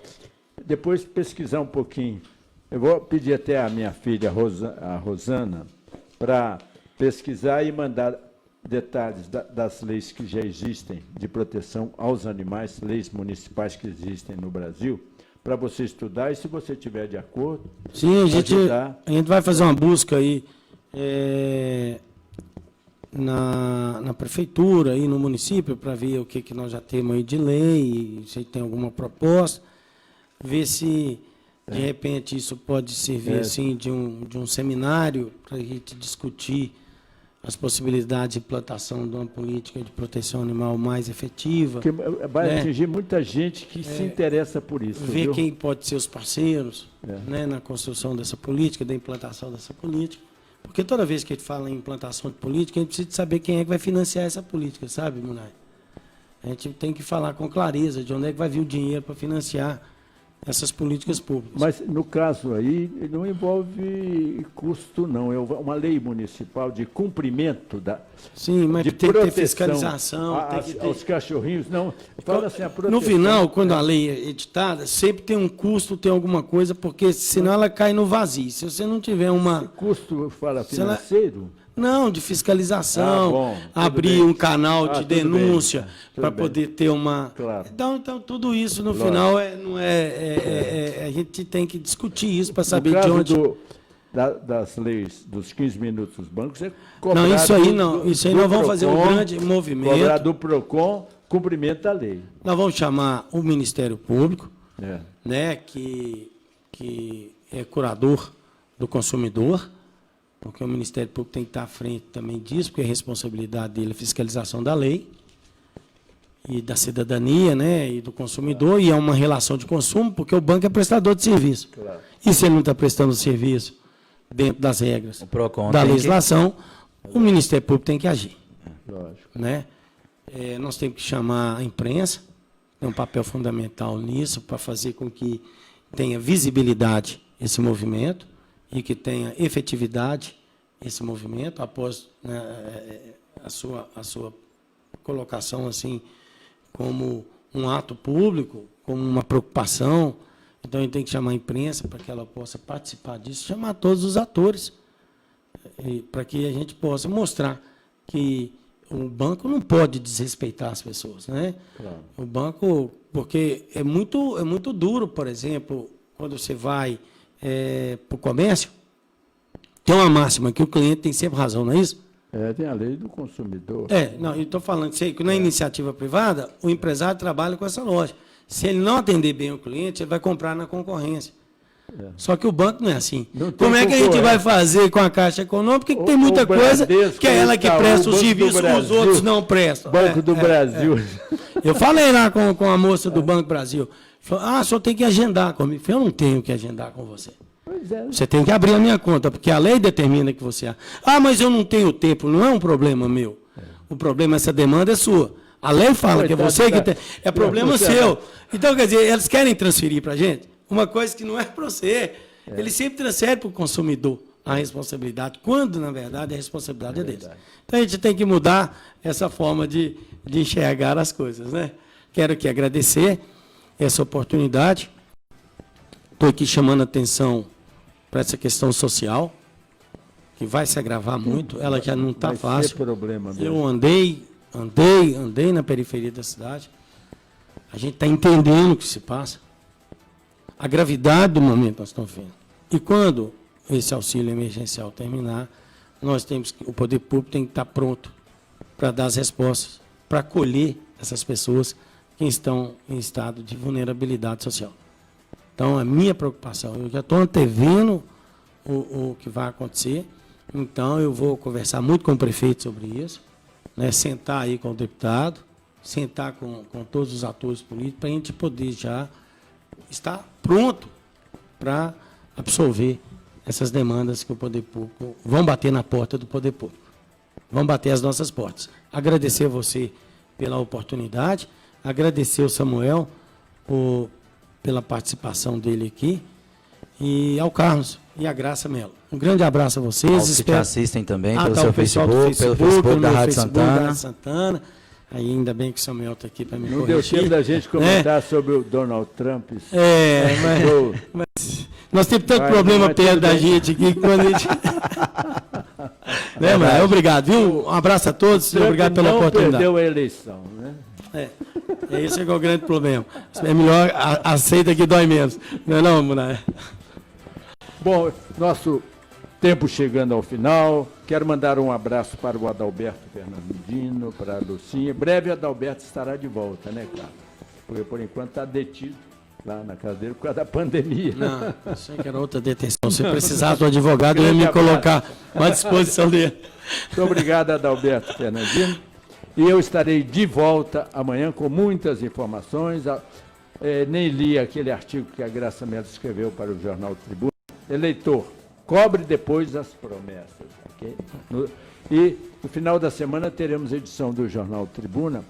depois pesquisar um pouquinho. Eu vou pedir até a minha filha, a Rosana, para pesquisar e mandar detalhes das leis que já existem de proteção aos animais, leis municipais que existem no Brasil, para você estudar e, se você tiver de acordo, sim, a gente vai fazer uma busca aí na prefeitura, aí no município, para ver o que nós já temos aí de lei, se tem alguma proposta, ver se de repente isso pode servir assim de um seminário para a gente discutir as possibilidades de implantação de uma política de proteção animal mais efetiva. Que vai atingir muita gente que se interessa por isso. Ver viu? quem pode ser os parceiros na construção dessa política, da implantação dessa política. Porque toda vez que a gente fala em implantação de política, a gente precisa saber quem é que vai financiar essa política, sabe, Munay? A gente tem que falar com clareza de onde é que vai vir o dinheiro para financiar essas políticas públicas. Mas, no caso aí, não envolve custo, não. É uma lei municipal de cumprimento Sim, mas de tem que ter fiscalização. Aos cachorrinhos, não. Fala assim, a proteção. No final, quando a lei é editada, sempre tem um custo, tem alguma coisa, porque senão ela cai no vazio. Se você não tiver uma... Custo, fala financeiro? Não, de fiscalização, abrir um canal de denúncia para poder ter uma... Claro. Então, tudo isso, no final, a gente tem que discutir isso para saber no caso de onde... das leis dos 15 minutos dos bancos, é cobrar não, isso aí não. Isso aí nós vamos fazer um grande movimento. Cobrar do PROCON, cumprimento da lei. Nós vamos chamar o Ministério Público, né, que é curador do consumidor, porque o Ministério Público tem que estar à frente também disso, porque a responsabilidade dele é a fiscalização da lei e da cidadania, né, e do consumidor, e é uma relação de consumo, porque o banco é prestador de serviço. Claro. E se ele não está prestando serviço dentro das regras da legislação, o Ministério Público tem que agir. Lógico. Né? Nós temos que chamar a imprensa, tem um papel fundamental nisso, para fazer com que tenha visibilidade esse movimento, e que tenha efetividade esse movimento após, né, a sua colocação assim como um ato público, como uma preocupação. Então, a gente tem que chamar a imprensa para que ela possa participar disso, chamar todos os atores, para que a gente possa mostrar que o banco não pode desrespeitar as pessoas, né? Claro. O banco, porque é muito duro, por exemplo, quando você vai para o comércio, tem uma máxima que o cliente tem sempre razão, não é isso? Tem a lei do consumidor. Não, eu estou falando que na iniciativa privada, o empresário trabalha com essa loja. Se ele não atender bem o cliente, ele vai comprar na concorrência. Só que o banco não é assim. Como é que a gente vai fazer com a Caixa Econômica, que tem muita coisa que é ela que presta o serviço, os outros não prestam. Banco do Brasil. Eu falei lá com a moça do Banco Brasil. Falou, só tem que agendar comigo. Eu não tenho que agendar com você. Você tem que abrir a minha conta, porque a lei determina que você... mas eu não tenho tempo. Não é um problema meu. O problema, essa demanda é sua. A lei fala que é você que tem... É problema seu. Então, quer dizer, eles querem transferir para a gente uma coisa que não é para você. Eles sempre transferem para o consumidor a responsabilidade, quando, na verdade, a responsabilidade é deles. Então, a gente tem que mudar essa forma de enxergar as coisas, né? Quero aqui agradecer essa oportunidade. Estou aqui chamando a atenção para essa questão social, que vai se agravar muito. Ela já não está fácil. Problema mesmo. Eu andei na periferia da cidade. A gente está entendendo o que se passa. A gravidade do momento nós estamos vendo. E quando esse auxílio emergencial terminar, o poder público tem que estar pronto para dar as respostas, para acolher essas pessoas que estão em estado de vulnerabilidade social. Então, a minha preocupação, eu já estou antevendo o que vai acontecer, então eu vou conversar muito com o prefeito sobre isso, né, sentar aí com o deputado, sentar com todos os atores políticos, para a gente poder já estar pronto para absorver essas demandas que o poder público vão bater na porta do poder público. Vão bater as nossas portas. Agradecer a você pela oportunidade, agradecer ao Samuel pela participação dele aqui, e ao Carlos e à Graça Melo. Um grande abraço a vocês. Aos que te assistem também pelo seu Facebook, pelo Facebook da Rádio Santana. Aí, ainda bem que o Samuel está aqui para me corrigir. Não deu tempo da gente comentar sobre o Donald Trump. Mas nós temos tanto problema perto da gente aqui, que quando a gente... Mas obrigado, viu? Um abraço a todos, obrigado pela oportunidade. Perdeu a eleição, né? Esse é o grande problema. É melhor, aceita que dói menos. Não é não, Munay? Bom, nosso tempo chegando ao final. Quero mandar um abraço para o Adalberto Fernandino, para a Lucinha. Breve o Adalberto estará de volta, né, cara? Porque, por enquanto, está detido lá na casa dele por causa da pandemia. Não, achei que era outra detenção. Se precisar do advogado, eu ia me colocar à disposição dele. Muito obrigado, Adalberto Fernandino. E eu estarei de volta amanhã com muitas informações. Nem li aquele artigo que a Graça Melo escreveu para o Jornal Tribuna. Eleitor, cobre depois as promessas. Okay? E no final da semana teremos edição do Jornal Tribuna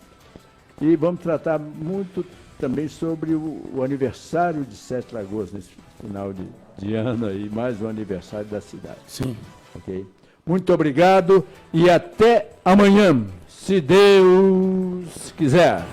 e vamos tratar muito também sobre o aniversário de Sete Lagoas, nesse final de ano aí, mais um aniversário da cidade. Sim. Ok? Muito obrigado e até amanhã, se Deus quiser.